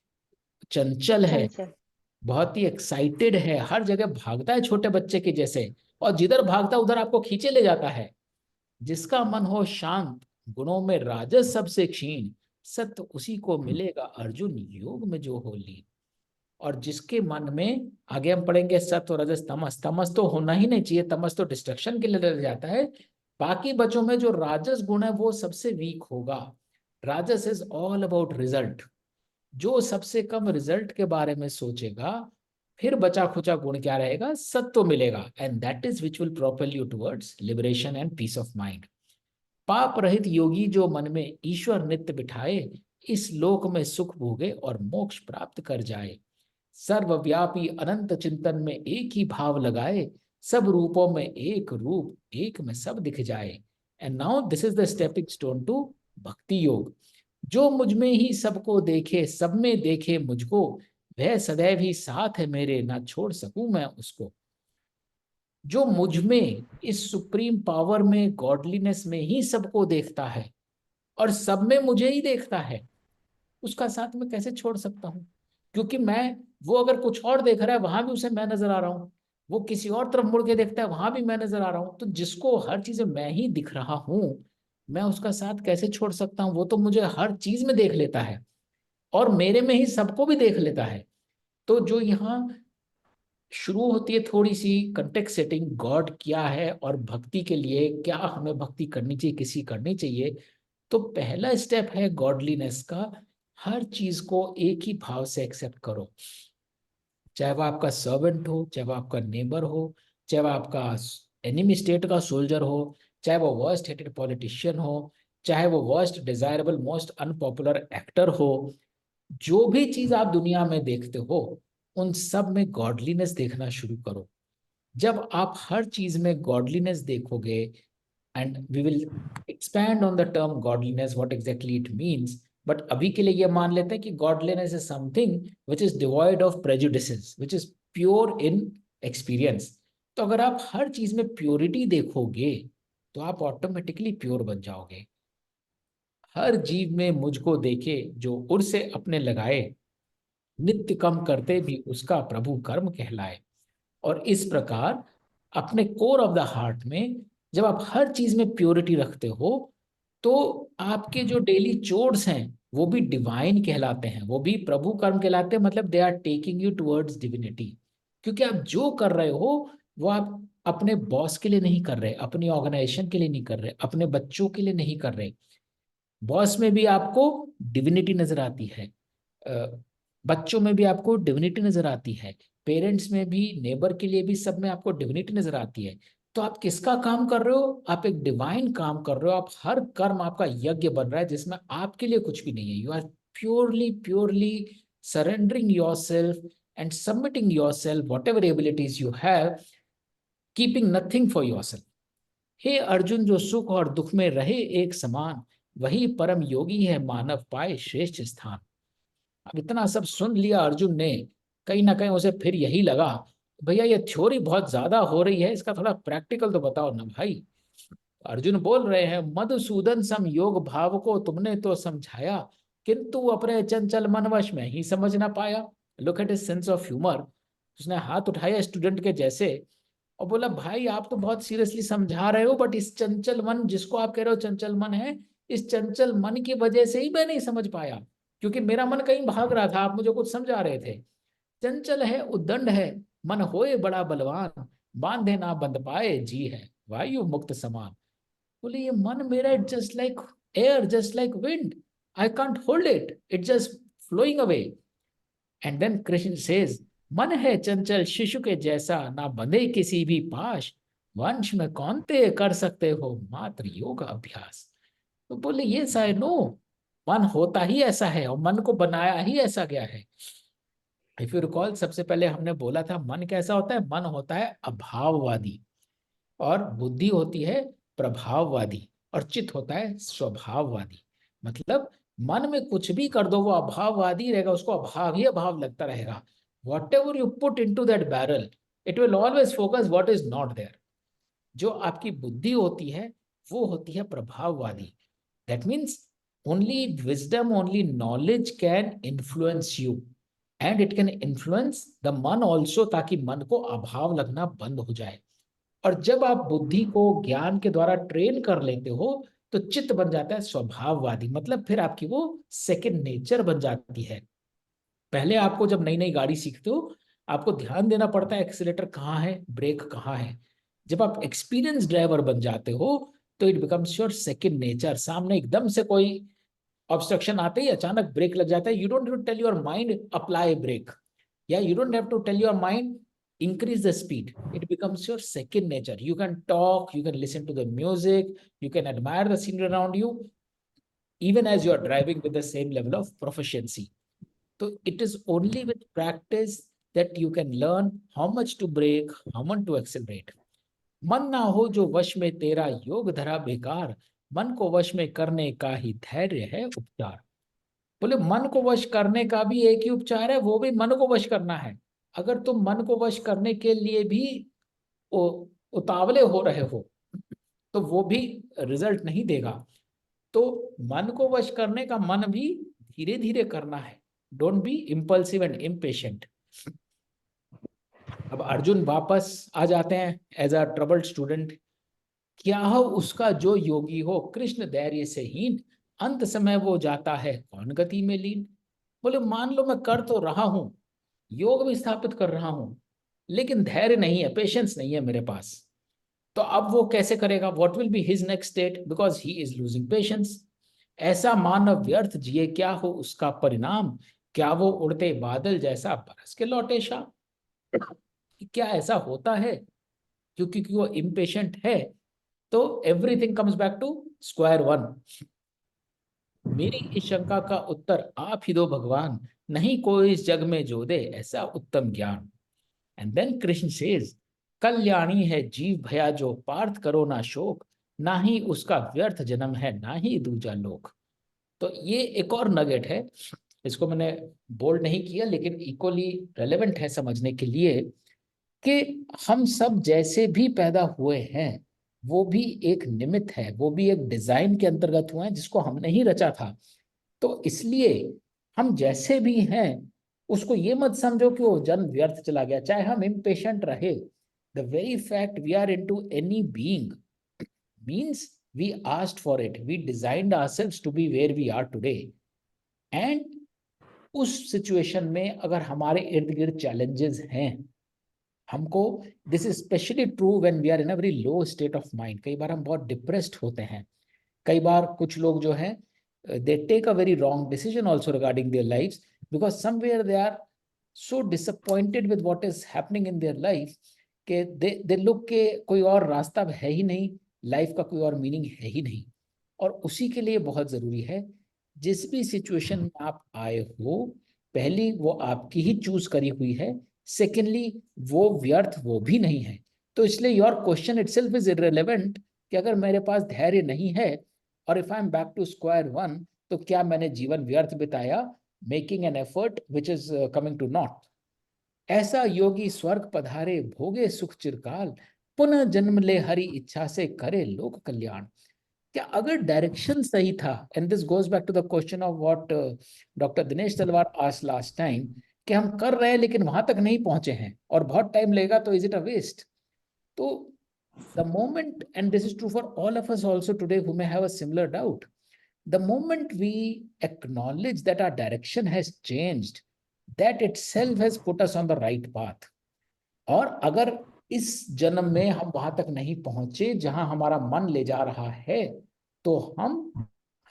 चंचल है,
चंचल।
बहुत ही एक्साइटेड है, हर जगह भागता है छोटे बच्चे के जैसे, और जिधर भागता उधर आपको खींचे ले जाता है। जिसका मन हो शांत, गुणों में राजस सबसे क्षीण, सत्य उसी को मिलेगा अर्जुन योग में जो हो लीन। और जिसके मन में, आगे हम पढ़ेंगे, सत्व रजस तमस, तमस तो होना ही नहीं चाहिए, तमस तो डिस्ट्रक्शन के लिए रह जाता है। बाकी बच्चों में जो राजस गुण है वो सबसे वीक होगा। राजस इज ऑल अबाउट रिजल्ट। जो सबसे कम रिजल्ट के बारे में सोचेगा, फिर बचा खुचा गुण क्या रहेगा, सत्व मिलेगा, and that is which will propel you towards liberation and peace of mind. पाप रहित योगी जो मन में ईश्वर नित्य बिठाए, इस लोक में सुख भोगे और मोक्ष प्राप्त कर जाए। सर्वव्यापी अनंत चिंतन में एक ही भाव लगाए, सब रूपों में एक रूप, एक में सब दिख जाए। And now this is the stepping stone to bhakti yoga. जो मुझ में ही सबको देखे, सब में देखे मुझको, वह सदैव ही साथ है मेरे, ना छोड़ सकूं मैं उसको। जो मुझ में, इस सुप्रीम पावर में, गॉडलीनेस में ही सबको देखता है और सब में मुझे ही देखता है, उसका साथ में कैसे छोड़ सकता हूं? क्योंकि मैं, वो अगर कुछ और देख रहा है वहां भी उसे मैं नजर आ रहा हूं, वो किसी और तरफ मुड़ के देखता है वहां भी मैं नजर आ रहा हूं, तो जिसको हर चीज में मैं ही दिख रहा हूं, मैं उसका साथ कैसे छोड़ सकता हूँ? वो तो मुझे हर चीज में देख लेता है और मेरे में ही सबको भी देख लेता है। तो जो यहाँ शुरू होती है थोड़ी सी कंटेक्स्ट सेटिंग, गॉड क्या है और भक्ति के लिए क्या हमें भक्ति करनी चाहिए, किसी करनी चाहिए। तो पहला स्टेप है गॉडलीनेस का, हर चीज को एक ही भाव से एक्सेप्ट करो। चाहे वो आपका सर्वेंट हो, चाहे वो आपका नेबर हो, चाहे वो आपका एनिमी स्टेट का सोल्जर हो, चाहे वो वर्स्ट हेटेड पॉलिटिशियन हो, चाहे वो worst desirable most unpopular actor हो, जो भी चीज आप दुनिया में देखते हो उन सब में गॉडलीनेस देखना शुरू करो। जब आप हर चीज में गॉडलीनेस देखोगे, and we will expand on the term godliness, what exactly it means, but अभी के लिए ये मान लेते हैं कि godliness is something which is devoid of prejudices, which is pure in experience. तो अगर आप हर चीज में प्योरिटी देखोगे तो आप ऑटोमेटिकली प्योर बन जाओगे। हर जीव में मुझको देखे, जो उर से अपने लगाए, नित्य कम करते भी उसका प्रभु कर्म कहलाए। और इस प्रकार अपने कोर ऑफ द हार्ट में जब आप हर चीज में प्योरिटी रखते हो, तो आपके जो डेली चोर्स हैं वो भी डिवाइन कहलाते हैं, वो भी प्रभु कर्म कहलाते हैं, मतलब they are taking you towards divinity. क्योंकि आप जो कर रहे हो वो आप अपने बॉस के लिए नहीं कर रहे, अपनी ऑर्गेनाइजेशन के लिए नहीं कर रहे, अपने बच्चों के लिए नहीं कर रहे। बॉस में भी आपको डिविनिटी नजर आती है, बच्चों में भी आपको डिविनिटी नजर आती है, पेरेंट्स में भी, नेबर के लिए भी, सब में आपको डिविनिटी नजर आती है। तो आप किसका काम कर रहे हो? आप एक डिवाइन काम कर रहे हो। आप हर कर्म आपका यज्ञ बन रहा है जिसमें आपके लिए कुछ भी नहीं है। You are purely purely surrendering yourself and submitting yourself, whatever abilities you have, keeping nothing for yourself. हे अर्जुन, जो सुख और दुख में रहे एक समान, वही परम योगी है, मानव पाए श्रेष्ठ स्थान। अब इतना सब सुन लिया अर्जुन ने, कहीं ना कहीं उसे फिर यही लगा, भैया ये थ्योरी बहुत ज्यादा हो रही है, इसका थोड़ा प्रैक्टिकल तो बताओ ना भाई। अर्जुन बोल रहे हैं, मधुसूदन सम योग भाव को तुमने तो समझाया, किंतु अपने चंचल मनवश में ही समझ ना पाया। Look at his sense of humour. उसने हाथ उठाया स्टूडेंट के जैसे और बोला, भाई आप तो बहुत सीरियसली समझा रहे हो, बट इस चंचल मन जिसको आप कह रहे हो चंचल मन है, इस चंचल मन की वजह से ही मैं नहीं समझ पाया, क्योंकि मेरा मन कहीं भाग रहा था, आप मुझे कुछ समझा रहे थे। चंचल है उद्दंड है, मन होए बड़ा बलवान, बांधे ना बंध पाए जी है वायु मुक्त समान। बोले ये मन मेरा, it just like air, just like wind, I can't hold it, it just flowing away. And then Krishna says, मन है चंचल शिशु के जैसा, ना बंधे किसी भी पाश, वंश में कौन ते कर सकते हो मात्र योग अभ्यास। तो बोले यस आई नो, मन होता ही ऐसा है और मन को बनाया ही ऐसा गया है। इफ यू रिकॉल, सबसे पहले हमने बोला था मन कैसा होता है, मन होता है अभाववादी, और बुद्धि होती है प्रभाववादी, और चित्त होता है स्वभाववादी। मतलब मन में कुछ भी कर दो वो अभाववादी रहेगा, उसको अभाव ही अभाव लगता रहेगा। Whatever you put into that barrel, it will always focus what is not there. जो आपकी बुद्धि होती है वो होती है प्रभाववादी। That means only wisdom, only knowledge can influence you, and it can influence the मन ऑल्सो, ताकि मन को अभाव लगना बंद हो जाए। और जब आप बुद्धि को ज्ञान के द्वारा ट्रेन कर लेते हो तो चित्त बन जाता है स्वभाववादी, मतलब फिर आपकी वो सेकंड नेचर बन जाती है। पहले आपको जब नई नई गाड़ी सीखते हो आपको ध्यान देना पड़ता है एक्सीलेटर कहाँ है, ब्रेक कहाँ है। जब आप एक्सपीरियंस ड्राइवर बन जाते हो तो it becomes your second nature. सामने एकदम से कोई ऑब्स्ट्रक्शन आते ही अचानक ब्रेक लग जाता है, you don't tell your mind apply brake, या you don't have to tell your mind increase the speed. It becomes your second nature. You can talk, you can listen to the music, you can admire the scenery around you, even as you are driving with the same level of proficiency. So it is only with practice that you can learn how much to brake, how much to accelerate. मन ना हो जो वश में तेरा, योग धरा बेकार, मन को वश में करने का ही धैर्य है उपचार। बोले मन को वश करने का भी एक ही उपचार है, वो भी मन को वश करना है। अगर तुम मन को वश करने के लिए भी उतावले हो रहे हो तो वो भी रिजल्ट नहीं देगा। तो मन को वश करने का मन भी धीरे धीरे करना है। Don't be impulsive and impatient. अब अर्जुन वापस आ जाते हैं एज अ ट्रबल्ड स्टूडेंट। क्या हो उसका जो योगी हो, कृष्ण धैर्य से हीन, अंत समय वो जाता है कौन गति में लीन। बोले मान लो मैं कर तो रहा हूं, योग भी स्थापित कर रहा हूं, लेकिन धैर्य नहीं है, पेशेंस नहीं है मेरे पास। तो अब वो कैसे करेगा, what will be his next state, because he is losing patience. ऐसा मानव व्यर्थ जिए, क्या हो उसका परिणाम, क्या वो उड़ते बादल जैसा बरस के लौटे शाम। क्या ऐसा होता है, क्योंकि वो इम्पेशेंट है। तो everything comes back to square one. मेरी इस शंका का उत्तर आप ही दो भगवान, नहीं कोई इस जग में जो दे ऐसा उत्तम ज्ञान। एंड देन कृष्ण सेज, कल्याणी है जीव भया जो, पार्थ करो ना शोक, ना ही उसका व्यर्थ जन्म है ना ही दूजा लोक। तो ये एक और नगेट है, इसको मैंने बोल्ड नहीं किया लेकिन इक्वली रेलेवेंट है समझने के लिए, कि हम सब जैसे भी पैदा हुए हैं वो भी एक निमित्त है, वो भी एक डिजाइन के अंतर्गत हुए हैं जिसको हमने ही रचा था। तो इसलिए हम जैसे भी हैं उसको ये मत समझो कि वो जन्म व्यर्थ चला गया, चाहे हम इम्पेशेंट रहे। The very fact we are into any being means we asked for it, we designed ourselves to be where we are today. And उस सिचुएशन में अगर हमारे इर्द गिर्द चैलेंजेस हैं हमको, this is specially true when we are in a very low state of mind. कई बार हम बहुत डिप्रेस्ड होते हैं, कई बार कुछ लोग जो हैं they take a very wrong decision also regarding their lives, because somewhere they are so disappointed with what is happening in their life कि they look के कोई और रास्ता है ही नहीं, लाइफ का कोई और मीनिंग है ही नहीं। और उसी के लिए बहुत जरूरी है जिस भी सिचुएशन में आप आए हो, पहली वो आपकी ही चूज करी हुई है, सेकेंडली वो व्यर्थ वो भी नहीं है। तो इसलिए your question itself is irrelevant कि अगर मेरे पास धैर्य नहीं है और if I am back to square one, तो क्या मैंने जीवन व्यर्थ बिताया, making an effort which is coming to not. ऐसा योगी स्वर्ग पधारे भोगे सुख चिरकाल, पुनः जन्म ले हरि इच्छा से करे लोक कल्याण। क्या अगर डायरेक्शन सही था, and this goes back to the question of what doctor Dinesh Talwar asked last time, कि हम कर रहे हैं लेकिन वहां तक नहीं पहुंचे हैं और बहुत टाइम लगेगा, तो इज इट अ वेस्ट? तो the moment, and this is true for all of us also today who may have a similar doubt, the moment we acknowledge that our direction has changed, that itself has put us on the right path. और अगर इस जन्म में हम वहां तक नहीं पहुंचे जहां हमारा मन ले जा रहा है, तो हम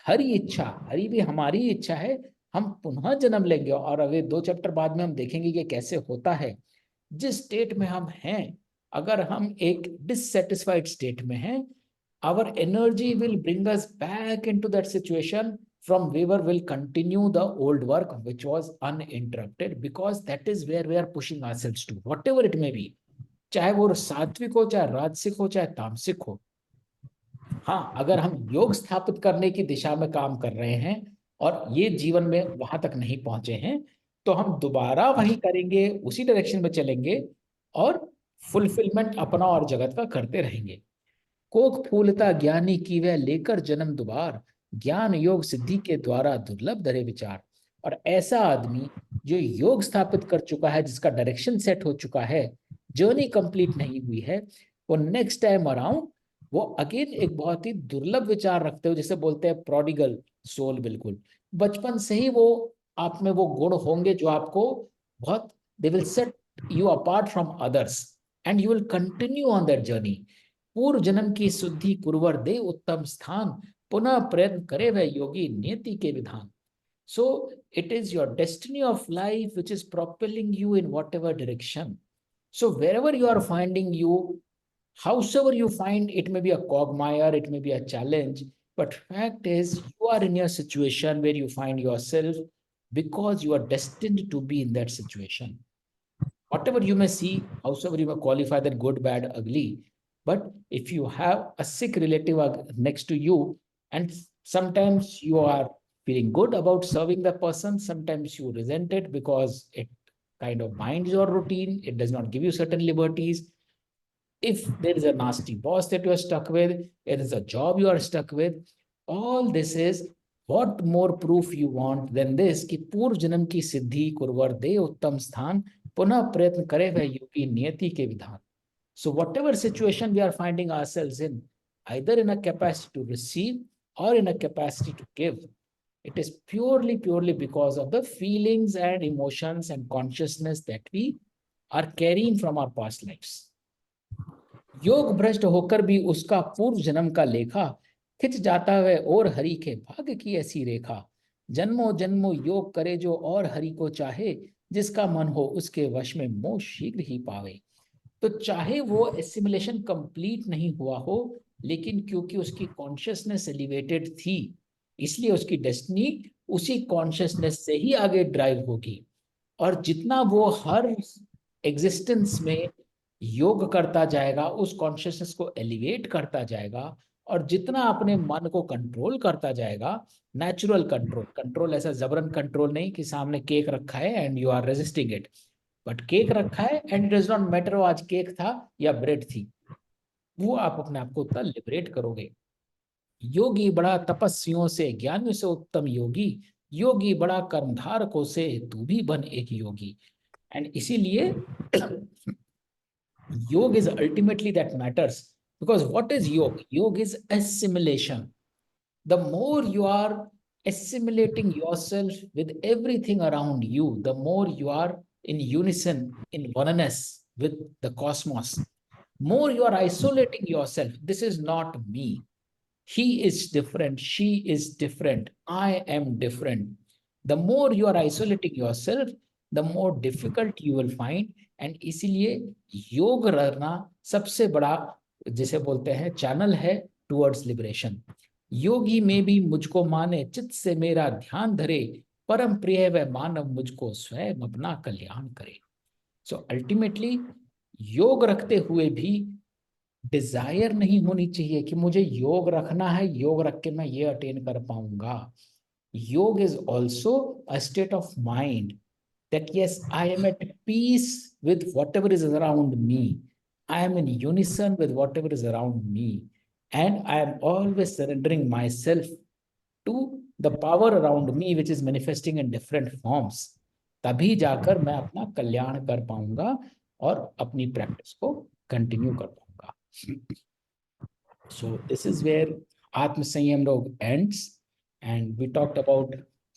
हरी इच्छा, हरी भी हमारी इच्छा है, हम पुनः जन्म लेंगे। और अगले 2 चैप्टर बाद में हम देखेंगे कि कैसे होता है। जिस स्टेट में हम हैं, अगर हम एक डिससेटिस्फाइड स्टेट में हैं, our energy will bring us back into that situation from where we'll continue the old work which was uninterrupted, because that is where we are pushing ourselves to, whatever it may be, चाहे वो सात्विक हो, चाहे राजसिक हो, चाहे तामसिक हो। हाँ, अगर हम योग स्थापित करने की दिशा में काम कर रहे हैं और ये जीवन में वहां तक नहीं पहुंचे हैं, तो हम दोबारा वही करेंगे, उसी डायरेक्शन में चलेंगे और फुलफिलमेंट अपना और जगत का करते रहेंगे। कोक फूलता ज्ञानी की वह लेकर जन्म दोबार, ज्ञान योग सिद्धि के द्वारा दुर्लभ धरे विचार। और ऐसा आदमी जो योग स्थापित कर चुका है, जिसका डायरेक्शन सेट हो चुका है, जर्नी कंप्लीट नहीं हुई है, वो नेक्स्ट टाइम अराउंड वो अगेन एक बहुत ही दुर्लभ विचार रखते हो, जिसे बोलते हैं प्रोडिगल सोल। बिल्कुल बचपन से ही वो आप में वो गुण होंगे जो आपको बहुत, they will set you apart from others and you will continue on that journey. पूर्व जन्म की शुद्धि कुरवर दे उत्तम स्थान, पुनः प्रयत्न करे वह योगी नियति के विधान। So it is your destiny of life which is propelling you in whatever direction. So wherever you are finding you, howsoever you find, it may be a quagmire, it may be a challenge, but fact is you are in your situation where you find yourself because you are destined to be in that situation. Whatever you may see, howsoever you may qualify that good, bad, ugly, but if you have a sick relative next to you, and sometimes you are feeling good about serving the person, sometimes you resent it because it kind of binds your routine, it does not give you certain liberties. If there is a nasty boss that you are stuck with, it is a job you are stuck with, all this is, what more proof you want than this कि पूर्व जन्म की सिद्धि कुरवर दे उत्तम स्थान, पुनः प्रयत्न करे वह योगी नियति के विधान. So whatever situation we are finding ourselves in, either in a capacity to receive or in a capacity to give, it is purely because of the feelings and emotions and consciousness that we are carrying from our past lives. योग भ्रष्ट होकर भी उसका पूर्व जन्म का लेखा, खिंच जाता है और हरि के भाग्य की ऐसी रेखा. जन्मों जन्मों योग करे जो और हरि को चाहे, जिसका मन हो उसके वश में मोह शीघ्र ही पावे. तो चाहे वो एसिमिलेशन कंप्लीट नहीं हुआ हो, लेकिन क्योंकि उसकी कॉन्शियसनेस एलिवेटेड थी, इसलिए उसकी डेस्टिनी उसी कॉन्शियसनेस से ही आगे ड्राइव होगी. और जितना वो हर एग्जिस्टेंस में योग करता जाएगा, उस कॉन्शियसनेस को एलिवेट करता जाएगा, और जितना अपने मन को कंट्रोल करता जाएगा, नेचुरल कंट्रोल, कंट्रोल ऐसा जबरन कंट्रोल नहीं कि सामने केक रखा है and you are resisting it, but cake रखा है and it does not matter आज केक था या ब्रेड थी, वो आप अपने आप को उतना लिबरेट करोगे. योगी बड़ा तपस्वियों से, ज्ञानियों से उत्तम योगी, योगी बड़ा कर्मधारकों से, तू भी बन एक योगी. एंड इसीलिए योग is ultimately that matters, because what is yoga? Yoga is assimilation. The more you are assimilating yourself with everything around you, the more you are in unison, in oneness with the cosmos. More you are isolating yourself. This is not me. He is different. She is different. I am different. The more you are isolating yourself, the more difficult you will find. And इसीलिए योग रहना सबसे बड़ा, जिसे बोलते हैं, channel है towards liberation. योगी में भी मुझको माने, चित्त से मेरा ध्यान धरे, परम प्रिय वह मानव मुझको स्वयं अपना कल्याण करे. सो अल्टीमेटली योग रखते हुए भी डिजायर नहीं होनी चाहिए कि मुझे योग रखना है, योग रख के मैं ये अटेन कर पाऊंगा. योग is also a state of mind that yes, I am at peace with whatever is around me. I am in unison with whatever is around me. And I am always surrendering myself to the power around me, which is manifesting in different forms. तभी जाकर मैं अपना कल्याण कर पाऊंगा और अपनी practice को continue कर पाऊंगा. So this is where Atma Samyam Rog ends, and we talked about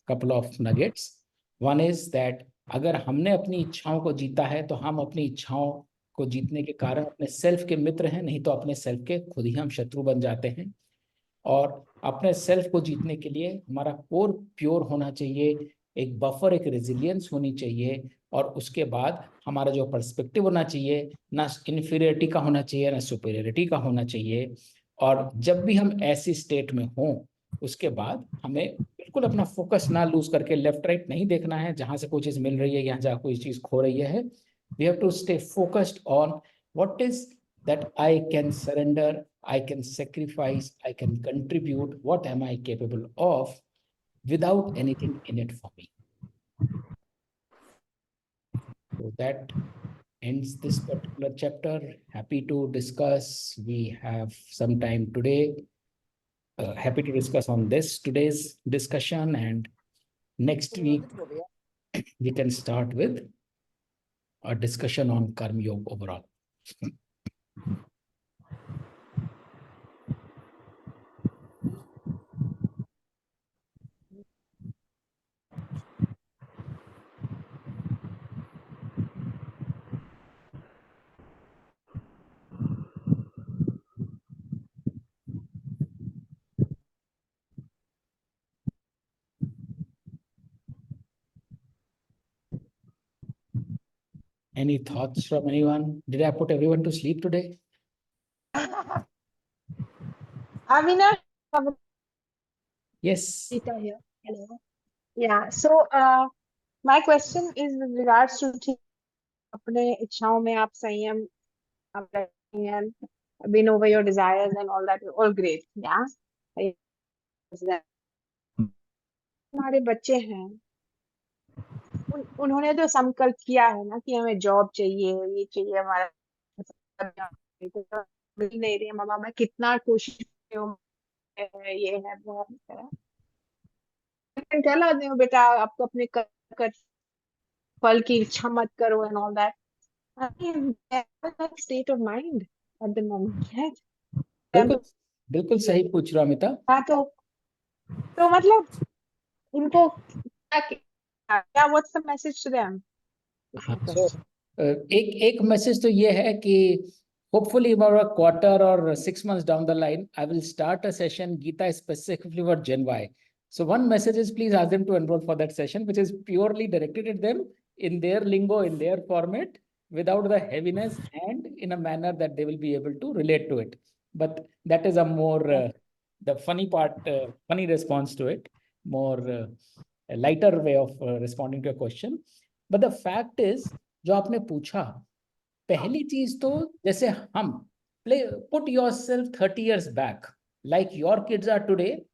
couple of nuggets. One is that अगर हमने अपनी इच्छाओं को जीता है तो हम अपनी इच्छाओं को जीतने के कारण अपने सेल्फ के मित्र हैं, नहीं तो अपने सेल्फ के खुद ही हम शत्रु बन जाते हैं. और अपने सेल्फ को जीतने के लिए हमारा कोर प्योर होना चाहिए, एक बफर, एक रेजिलियंस होनी चाहिए, और उसके बाद हमारा जो पर्सपेक्टिव होना चाहिए, ना इन्फीरियरिटी का होना चाहिए ना सुपीरियरिटी का होना चाहिए. और जब भी हम ऐसी स्टेट में हों, उसके बाद हमें बिल्कुल अपना फोकस ना लूज करके लेफ्ट राइट नहीं देखना है, जहां से कोई चीज मिल रही है या जहाँ कोई चीज खो रही है. We have to stay focused on what is that I can surrender, I can sacrifice, I can contribute, what am I capable of without anything in it for me. So that ends this particular chapter. Happy to discuss. We have some time today. Happy to discuss on this today's discussion, and next week we can start with a discussion on Karma Yoga overall. Any thoughts from anyone? Did I put everyone to sleep today?
Avinash,
Yes.
Rita here. Hello. Yeah. So, my question is with regards to अपने इच्छाओं में आप संयम, आप संयम, win over your desires and all that, all great. Yeah. हमारे बच्चे हैं, उन्होंने तो संकल्प किया है ना कि हमें जॉब चाहिए, ये चाहिए, हमारा मिल नहीं रही है, मामा मैं कितना कोशिश कर रही हूँ, ये है वो है. टेल आदमी हो बेटा, आपको अपने कर फल की इच्छा मत करो and all that. I mean, that state of mind at the moment, right?
बिल्कुल बिल्कुल सही पूछ रहा अमिता.
हाँ, तो मतलब उनको क्या what's the message to them?
हाँ, so, एक मैसेज तो ये है कि hopefully about a quarter or 6 months down the line, I will start a session Gita specifically for Gen Y. So one message is please ask them to enroll for that session, which is purely directed at them in their lingo, in their format, without the heaviness, and in a manner that they will be able to relate to it. But that is a more the funny part, funny response to it, more a lighter way of responding to a question. But the fact is, जो आपने पूछा, पहली चीज तो जैसे हम put yourself 30 years back, like your kids are today,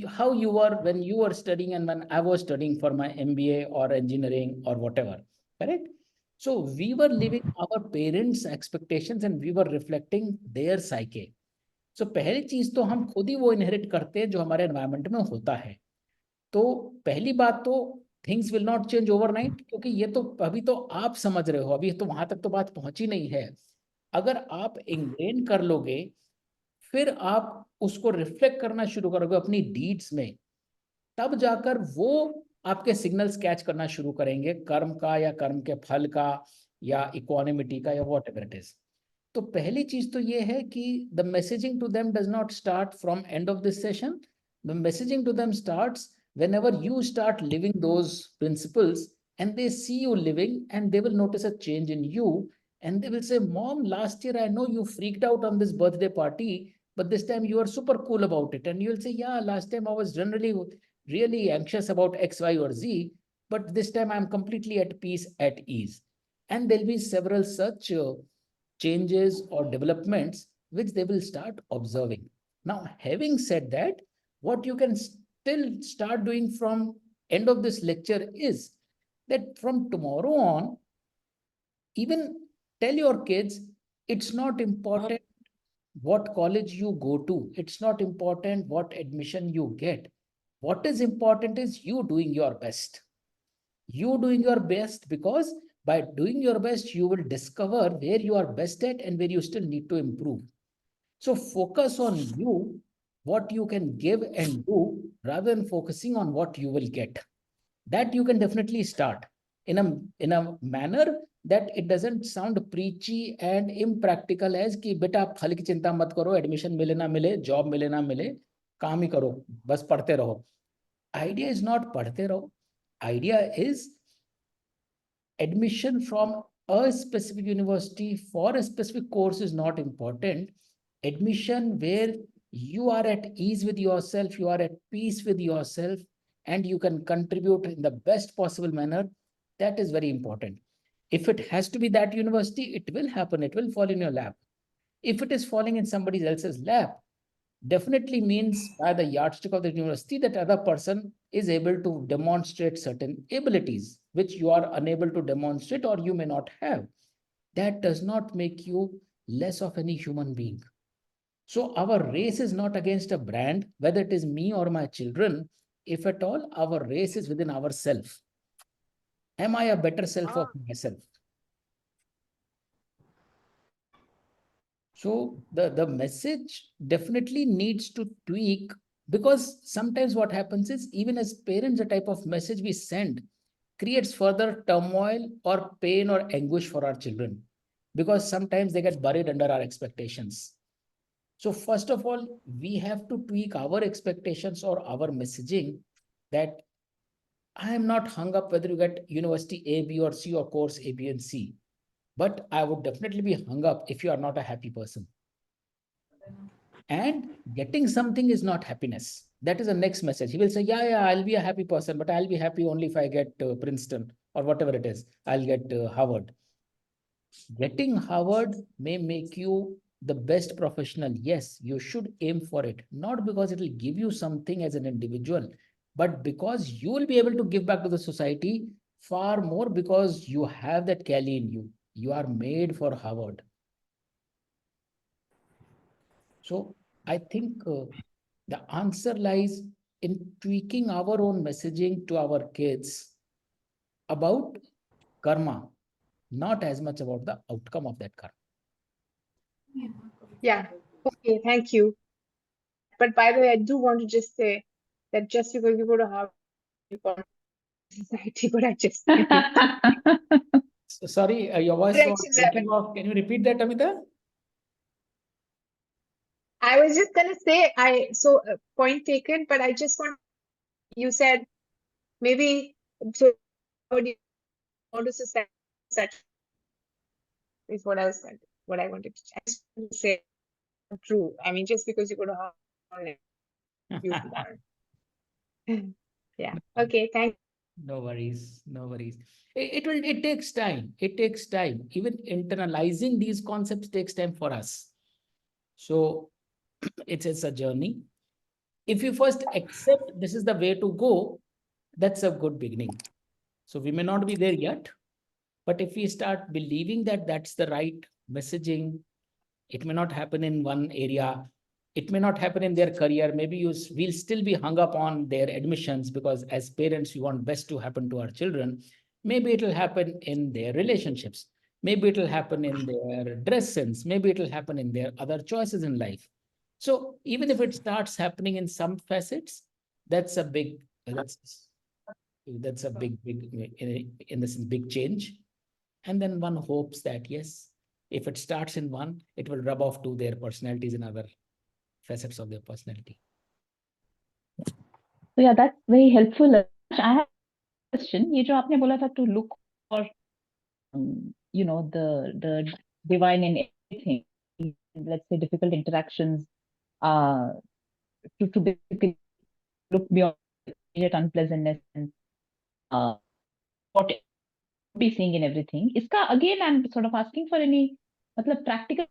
how you were when you were studying and when I was studying for my MBA or engineering or whatever, correct? So we were living our parents' expectations and we were reflecting their psyche. So पहली चीज तो हम खुद ही वो inherit करते हैं जो हमारे एनवायरमेंट में होता है. तो पहली बात तो things will not change overnight, क्योंकि ये तो अभी तो आप समझ रहे हो, अभी तो वहां तक तो बात पहुंची नहीं है. अगर आप इंग्रेन कर लोगे, फिर आप उसको रिफ्लेक्ट करना शुरू करोगे अपनी डीड्स में, तब जाकर वो आपके सिग्नल्स कैच करना शुरू करेंगे, कर्म का या कर्म के फल का या इक्वानिमिटी का या वॉट एवर इट इज. तो पहली चीज तो ये है कि the messaging to them does not start from end of this session. The messaging to them starts whenever you start living those principles and they see you living, and they will notice a change in you, and they will say, Mom, last year I know you freaked out on this birthday party, but this time you are super cool about it. And you will say, yeah, last time I was generally really anxious about X, Y, or Z, but this time I'm completely at peace, at ease. And there'll be several such changes or developments which they will start observing. Now, having said that, what you can still start doing from end of this lecture is that from tomorrow on, even tell your kids, it's not important what college you go to, it's not important what admission you get. What is important is you doing your best. You doing your best, because by doing your best, you will discover where you are best at and where you still need to improve. So focus on you, what you can give and do, rather than focusing on what you will get. That you can definitely start in a manner that it doesn't sound preachy and impractical as कि बेटा आप फल की चिंता मत करो, admission मिले ना मिले, जॉब मिले ना मिले, काम ही करो, बस पढ़ते रहो. Idea is not पढ़ते रहो. Idea is admission from a specific university for a specific course is not important. Admission where you are at ease with yourself, you are at peace with yourself, and you can contribute in the best possible manner. That is very important. If it has to be that university, it will happen, it will fall in your lap. If it is falling in somebody else's lap, definitely means by the yardstick of the university that other person is able to demonstrate certain abilities which you are unable to demonstrate or you may not have. That does not make you less of any human being. So our race is not against a brand, whether it is me or my children. If at all, our race is within ourself. Am I a better self of myself? So the message definitely needs to tweak, because sometimes what happens is, even as parents, the type of message we send creates further turmoil or pain or anguish for our children, because sometimes they get buried under our expectations. So first of all, we have to tweak our expectations or our messaging, that I am not hung up whether you get university A, B, or C, or course A, B, and C. But I would definitely be hung up if you are not a happy person. And getting something is not happiness. That is the next message. He will say, yeah, I'll be a happy person, but I'll be happy only if I get Princeton or whatever it is. I'll get Harvard. Getting Harvard may make you the best professional. Yes, you should aim for it, not because it will give you something as an individual, but because you will be able to give back to the society far more, because you have that Cali in you. You are made for Harvard. So I think the answer lies in tweaking our own messaging to our kids about karma, not as much about the outcome of that karma.
Yeah. Okay. Thank you. But by the way, I do want to just say that just because you go to Harvard, you go to society, but I just
So, sorry, your voice was breaking off. Can you repeat that, Amita?
I was just gonna say point taken, but I just want you said maybe so how do you go to society is what I wanted to say. True. I mean, just because you go to Harvard, you born. Yeah. Okay. Thank.
No worries, no worries. It takes time. It takes time. Even internalizing these concepts takes time for us. So it's a journey. If you first accept this is the way to go, that's a good beginning. So we may not be there yet, but if we start believing that that's the right messaging, it may not happen in one area. It may not happen in their career. Maybe we'll still be hung up on their admissions, because as parents, we want best to happen to our children. Maybe it will happen in their relationships. Maybe it will happen in their dress sense. Maybe it will happen in their other choices in life. So even if it starts happening in some facets, that's a big, that's a big, in this big change. And then one hopes that, yes, if it starts in one, it will rub off to their personalities in other facets of their personality.
So yeah, that's very helpful. I have a question. ये जो आपने बोला था to look for, the divine in everything. Let's say difficult interactions, to basically look beyond immediate unpleasantness and what be seeing in everything. Iska again, I'm sort of asking for any, practical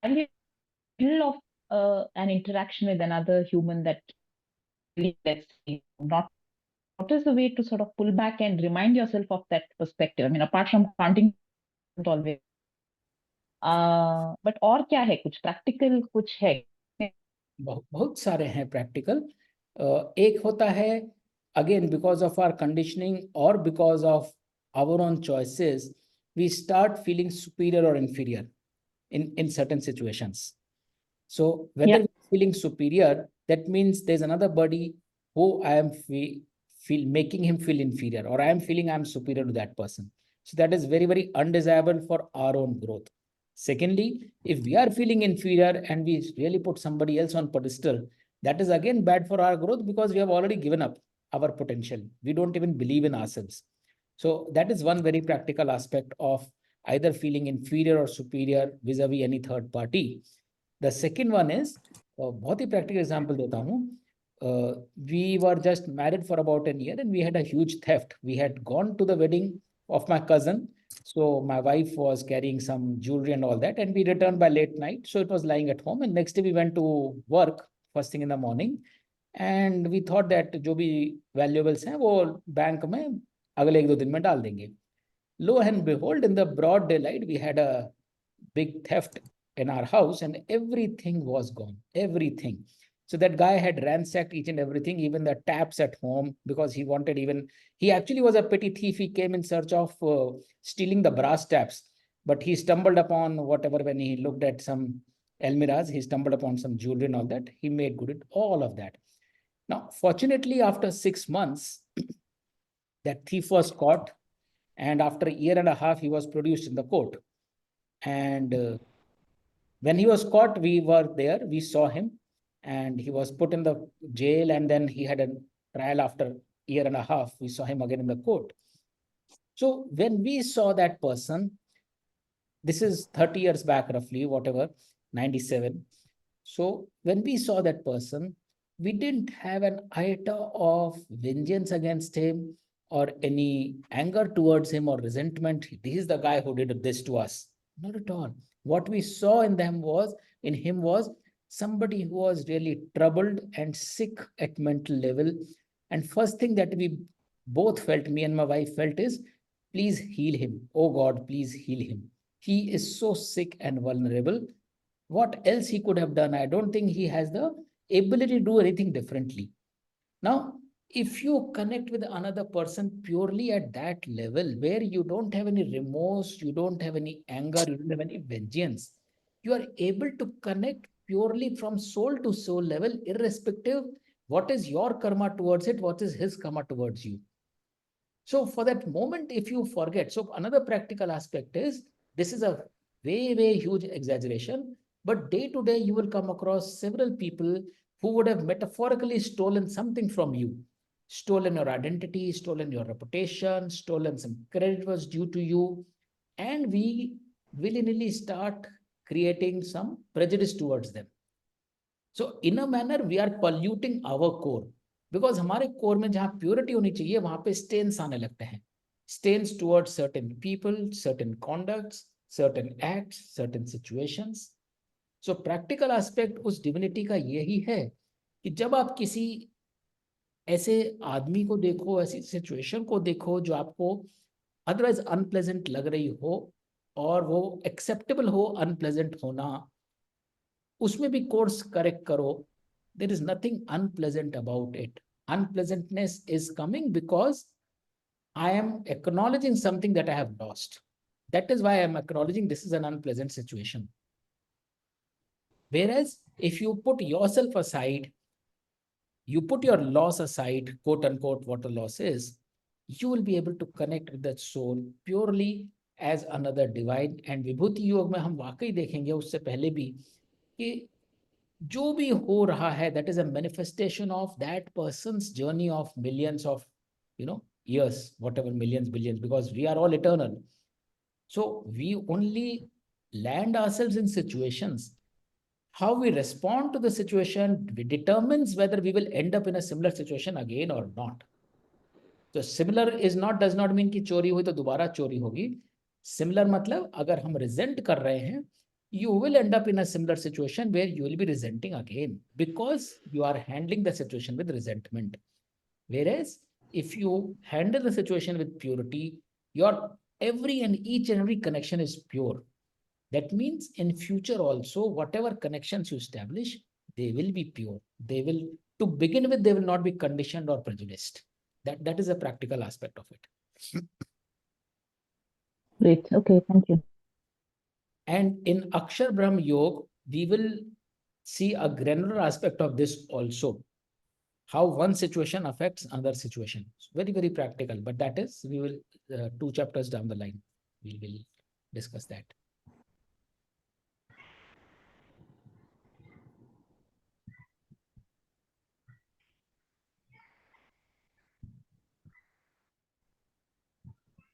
of an interaction with another human that really, let's say, not. What is the way to sort of pull back and remind yourself of that perspective? I mean, apart from counting always, but और क्या है, कुछ practical कुछ है?
बहुत सारे हैं practical. एक होता है again, because of our conditioning or because of our own choices, we start feeling superior or inferior in certain situations. So whether
Yeah.
we're feeling superior, that means there's another body who I am feel making him feel inferior, or I am feeling I'm superior to that person. So that is very, very undesirable for our own growth. Secondly, if we are feeling inferior and we really put somebody else on pedestal, that is again bad for our growth because we have already given up our potential. We don't even believe in ourselves. So that is one very practical aspect of either feeling inferior or superior vis-a-vis any third party. The second one is, बहुत ही practical example देता हूँ. We were just married for about a year and we had a huge theft. We had gone to the wedding of my cousin. So my wife was carrying some jewelry and all that, and we returned by late night. So it was lying at home. And next day we went to work first thing in the morning. And we thought that जो भी valuables हैं वो bank में अगले 1-2 दिन में डाल देंगे. Lo and behold, in the broad daylight, we had a big theft in our house and everything was gone. Everything. So that guy had ransacked each and everything, even the taps at home, because he wanted he actually was a petty thief. He came in search of stealing the brass taps, but he stumbled upon whatever, when he looked at some almirahs, he stumbled upon some jewelry and all that. He made good at all of that. Now, fortunately, after 6 months, that thief was caught. And after a year and a half, he was produced in the court. And when he was caught, we were there, we saw him, and he was put in the jail, and then he had a trial after a year and a half. We saw him again in the court. So when we saw that person, this is 30 years back, roughly, whatever, 97. So when we saw that person, we didn't have an iota of vengeance against him or any anger towards him or resentment. This is the guy who did this to us. Not at all. What we saw in him was somebody who was really troubled and sick at mental level. And first thing that we both felt, me and my wife felt, is please heal him. Oh God, please heal him. He is so sick and vulnerable. What else he could have done? I don't think he has the ability to do anything differently. Now, if you connect with another person purely at that level, where you don't have any remorse, you don't have any anger, you don't have any vengeance, you are able to connect purely from soul to soul level, irrespective what is your karma towards it, what is his karma towards you. So for that moment, if you forget, so another practical aspect is, this is a way, way huge exaggeration, but day to day, you will come across several people who would have metaphorically stolen something from you, stolen your identity, stolen your reputation, stolen some credit was due to you. And we willy-nilly start creating some prejudice towards them. So in a manner, we are polluting our core. Because हमारे core में जहां purity होनी चाहिए वहां पे stains आने लगते हैं. Stains towards certain people, certain conducts, certain acts, certain situations. So practical aspect उस डिविनिटी का यही है कि जब आप किसी ऐसे आदमी को देखो, ऐसी सिचुएशन को देखो जो आपको अदरवाइज अनप्लेजेंट लग रही हो और वो एक्सेप्टेबल हो अनप्लेजेंट होना, उसमें भी कोर्स करेक्ट करो. There is nothing unpleasant about it. Unpleasantness is coming because I am acknowledging something that I have lost. That is why I am acknowledging this is an unpleasant situation. Whereas if you put yourself aside, you put your loss aside, quote unquote, what the loss is, you will be able to connect with that soul purely as another divine. And विभूति योग में हम वाकई देखेंगे उससे पहले भी कि जो भी हो रहा है, that is a manifestation of that person's journey of millions of years, whatever, millions, billions, because we are all eternal. So we only land ourselves in situations. How we respond to the situation determines whether we will end up in a similar situation again or not. So similar does not mean कि चोरी हुई तो दोबारा चोरी होगी. Similar मतलब अगर हम resent कर रहे हैं, you will end up in a similar situation where you will be resenting again because you are handling the situation with resentment. Whereas if you handle the situation with purity, your every and each and every connection is pure. That means in future also, whatever connections you establish, they will be pure. They will, to begin with, they will not be conditioned or prejudiced. That is a practical aspect of it.
Great. Okay, thank you.
And in Akshar Brahm Yoga, we will see a granular aspect of this also. How one situation affects another situation. Very, very practical. But that is, we will 2 chapters down the line, we will discuss that.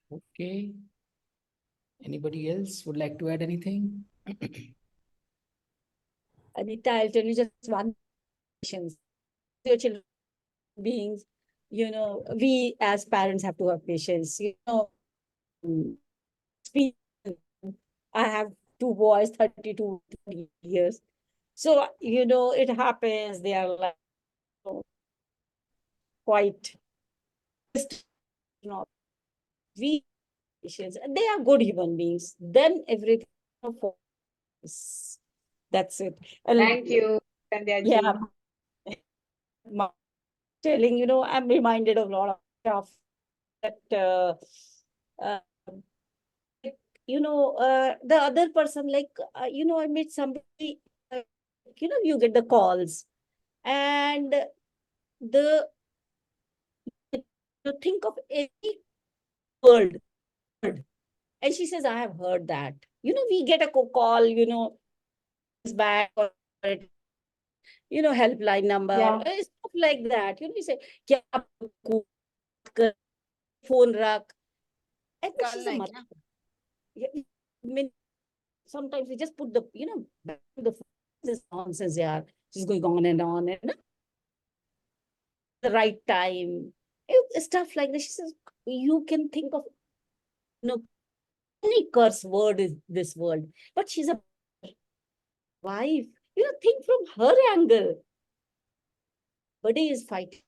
Okay. Anybody else would like to add anything?
Anita, I'll tell you just one patience. Your children beings, we as parents have to have patience. Speak. I have 2 boys, 32 years. So, it happens. They are like quite, we patients. They are good human beings. Then everything falls. That's it. And
Thank you, Sandhya ji.
yeah, telling, I'm reminded of a lot of stuff that, the other person, like, I met somebody, you get the calls and you think of any word. And she says, I have heard that. We get a call, back or helpline number,
Yeah.
stuff like that. You say, kya phone rakh. And she's a mother. Yeah, I mean, sometimes we just put the, back to the this nonsense, yeah. She's going on and the right time. Stuff like this. She says, you can think of any curse word is this world, but she's a wife. Think from her angle. Body is fighting.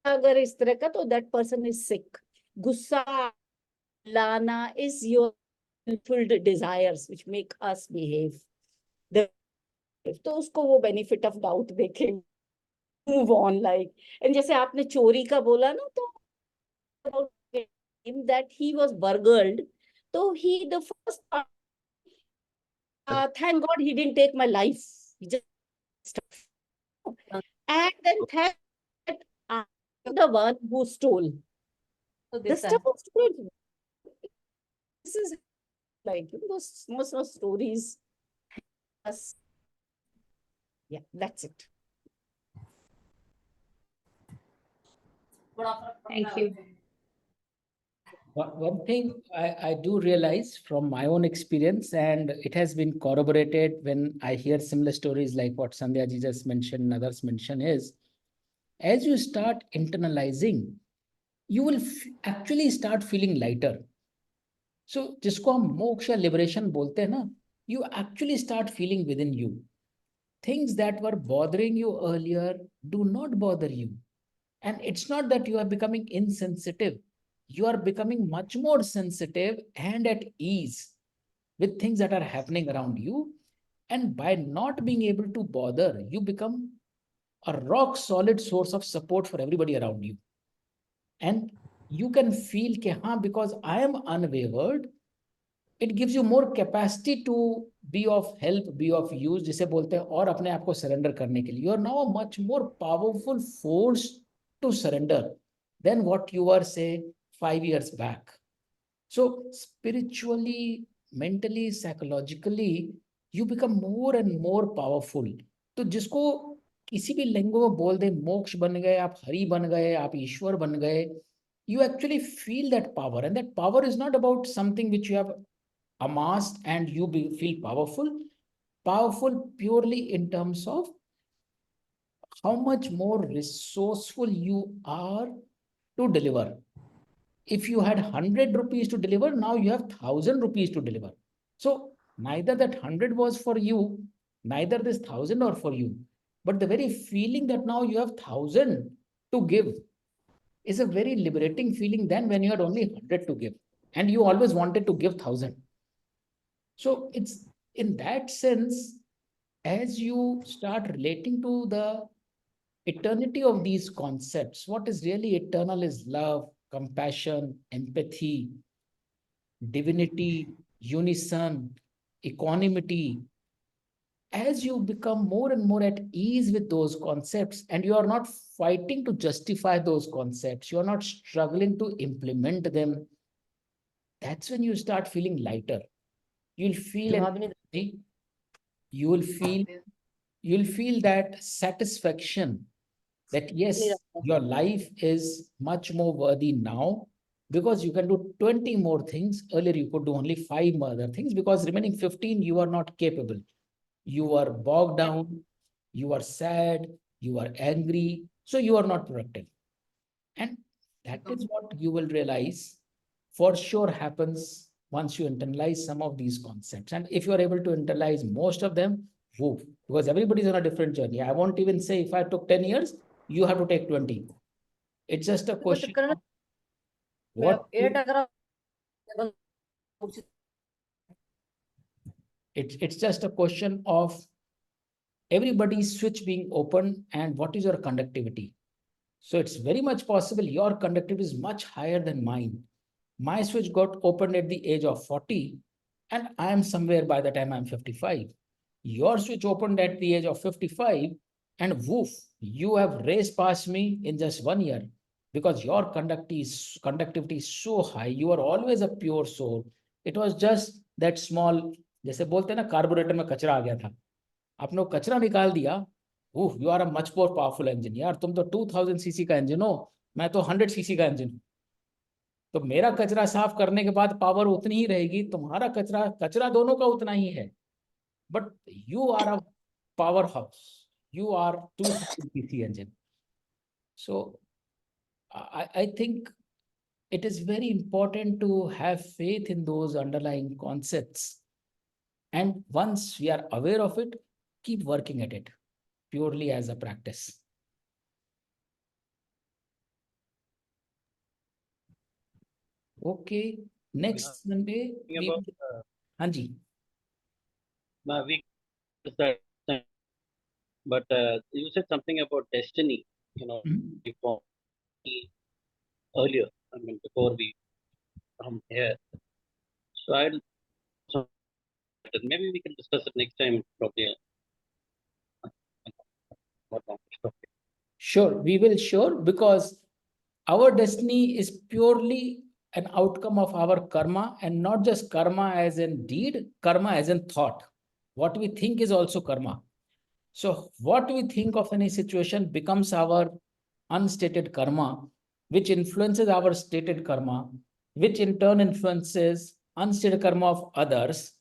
Agar is tarah ka, to that person is sick. Gussa lana is your fulfilled desires which make us behave. तो उसको वो benefit of doubt देखें, move on like. And जैसे आपने चोरी का बोला ना, तो about him that he was burgled, so he the first thank God he didn't take my life. He just and then thank that I'm the one who stole. So the stuff was stolen. This is like those most of stories. Yeah, that's it.
Thank you.
One thing I do realize from my own experience, and it has been corroborated when I hear similar stories like what Sandhya ji just mentioned and others mention, is as you start internalizing, you will actually start feeling lighter. So जिसको हम मोक्ष या liberation बोलते हैं ना, you actually start feeling within you. Things that were bothering you earlier do not bother you. And it's not that you are becoming insensitive. You are becoming much more sensitive and at ease with things that are happening around you. And by not being able to bother, you become a rock solid source of support for everybody around you. And you can feel because I am unwavered, it gives you more capacity to be of help, be of use, जिसे बोलते हैं, और अपने आप को surrender करने के लिए. You are now a much more powerful force to surrender than what you were, say, 5 years back. So spiritually, mentally, psychologically, you become more and more powerful. तो जिसको किसी भी लैंग्वेज में बोल दे मोक्ष बन गए, आप हरि बन गए, आप ईश्वर बन गए, you actually feel that power. And that power is not about something which you have amassed and you feel powerful purely in terms of how much more resourceful you are to deliver. If you had 100 rupees to deliver, now you have 1,000 rupees to deliver. So neither that 100 was for you, neither this 1,000 are for you, but the very feeling that now you have 1,000 to give is a very liberating feeling than when you had only 100 to give and you always wanted to give 1,000. So it's in that sense, as you start relating to the eternity of these concepts. What is really eternal is love, compassion, empathy, divinity, unison, equanimity. As you become more and more at ease with those concepts, and you are not fighting to justify those concepts, you are not struggling to implement them, that's when you start feeling lighter. You'll feel energy, you'll feel that satisfaction that yes, your life is much more worthy now because you can do 20 more things. Earlier, you could do only 5 other things because remaining 15, you are not capable. You are bogged down, you are sad, you are angry, so you are not productive. And that is what you will realize for sure happens once you internalize some of these concepts. And if you are able to internalize most of them, woo, because everybody's on a different journey. I won't even say if I took 10 years, you have to take 20. It's just a question of what it's just a question of everybody's switch being open and what is your conductivity. So it's very much possible your conductivity is much higher than mine. My switch got opened at the age of 40 and I am somewhere by the time I'm 55. Your switch opened at the age of 55 and woof, you have raced past me in just 1 year because your conductivity is so high. You are always a pure soul. It was just that small, जैसे बोलते हैं ना carburettor में कचरा आ गया था, आपने वो कचरा निकाल दिया, you are a much more powerful engine. यार तुम तो 2000 सीसी का इंजन हो, मैं तो 100 सीसी का इंजन हूं। तो मेरा कचरा साफ करने के बाद पावर उतनी ही रहेगी, तुम्हारा कचरा कचरा दोनों का उतना ही है, but you are a powerhouse, you are 200 CC engine. So I think it is very important to have faith in those underlying concepts. And once we are aware of it, keep working at it purely as a practice. Okay, next Monday. Hanji.
But you said something about destiny, before earlier, I mean, before we come here. So maybe we can discuss it next time, probably.
Sure, we will, sure, because our destiny is purely an outcome of our karma, and not just karma as in deed, karma as in thought. What we think is also karma. So what we think of any situation becomes our unstated karma, which influences our stated karma, which in turn influences unstated karma of others,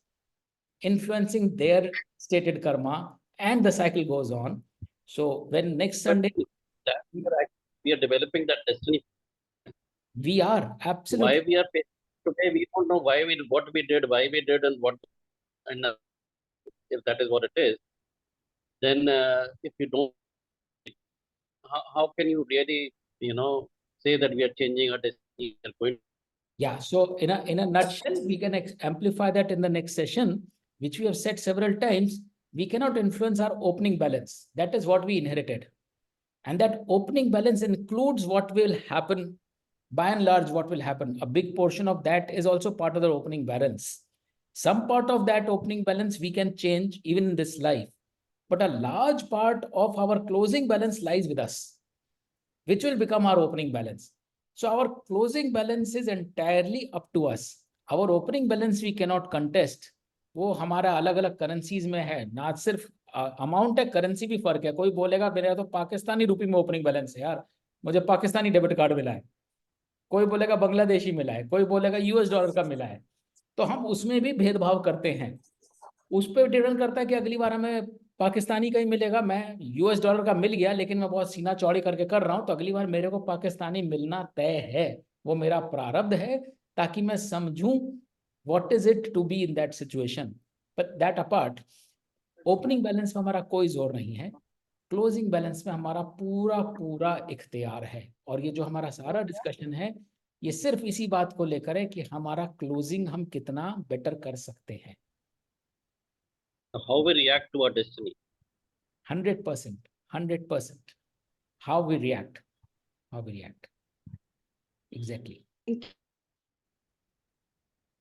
influencing their stated karma, and the cycle goes on. So when next Sunday,
we are developing that destiny.
we are absolutely.
Why we are today, we don't know why what we did, why we did, and what, and if that is what it is, then if you don't, how can you really, say that we are changing our destiny?
Yeah, so in a nutshell, we can amplify that in the next session, which we have said several times. We cannot influence our opening balance. That is what we inherited. And that opening balance includes what will happen, by and large, what will happen. A big portion of that is also part of the opening balance. Some part of that opening balance we can change even in this life. But a large part of our closing balance lies with us, which will become our opening balance. So our closing balance is entirely up to us. Our opening balance we cannot contest. वो हमारा अलग अलग currencies में है, ना सिर्फ amount है, currency भी फर्क है। कोई बोलेगा मेरा तो पाकिस्तानी रुपी में ओपनिंग बैलेंस है यार, मुझे पाकिस्तानी डेबिट कार्ड मिला है। कोई बोलेगा बांग्लादेशी मिला है, कोई बोलेगा यूएस डॉलर का मिला है। तो हम उसमें भी भेदभाव करते हैं। उस पर डिपेंड करता है कि अगली बार हमें पाकिस्तानी का ही मिलेगा। मैं यूएस डॉलर का मिल गया लेकिन मैं बहुत सीना चौड़ी करके कर रहा हूं, तो अगली बार मेरे को पाकिस्तानी मिलना तय है। वो मेरा प्रारब्ध है, ताकि मैं समझूं what is it to be in that situation. But that apart, opening balance में हमारा कोई जोर नहीं है, क्लोजिंग बैलेंस में हमारा पूरा पूरा इख्तियार है। और ये जो हमारा सारा डिस्कशन है, ये सिर्फ इसी बात को लेकर है कि हमारा क्लोजिंग हम कितना बेटर कर सकते हैं।
How we react to our destiny.
100%, 100%. how we react. Exactly.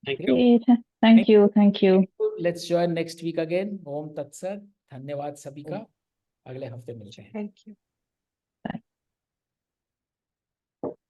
Thank you.
Great. Thank you. Thank you.
Let's join next week again. Om Tat Sat. धन्यवाद सभी का. अगले हफ्ते मिलते हैं.
Thank you.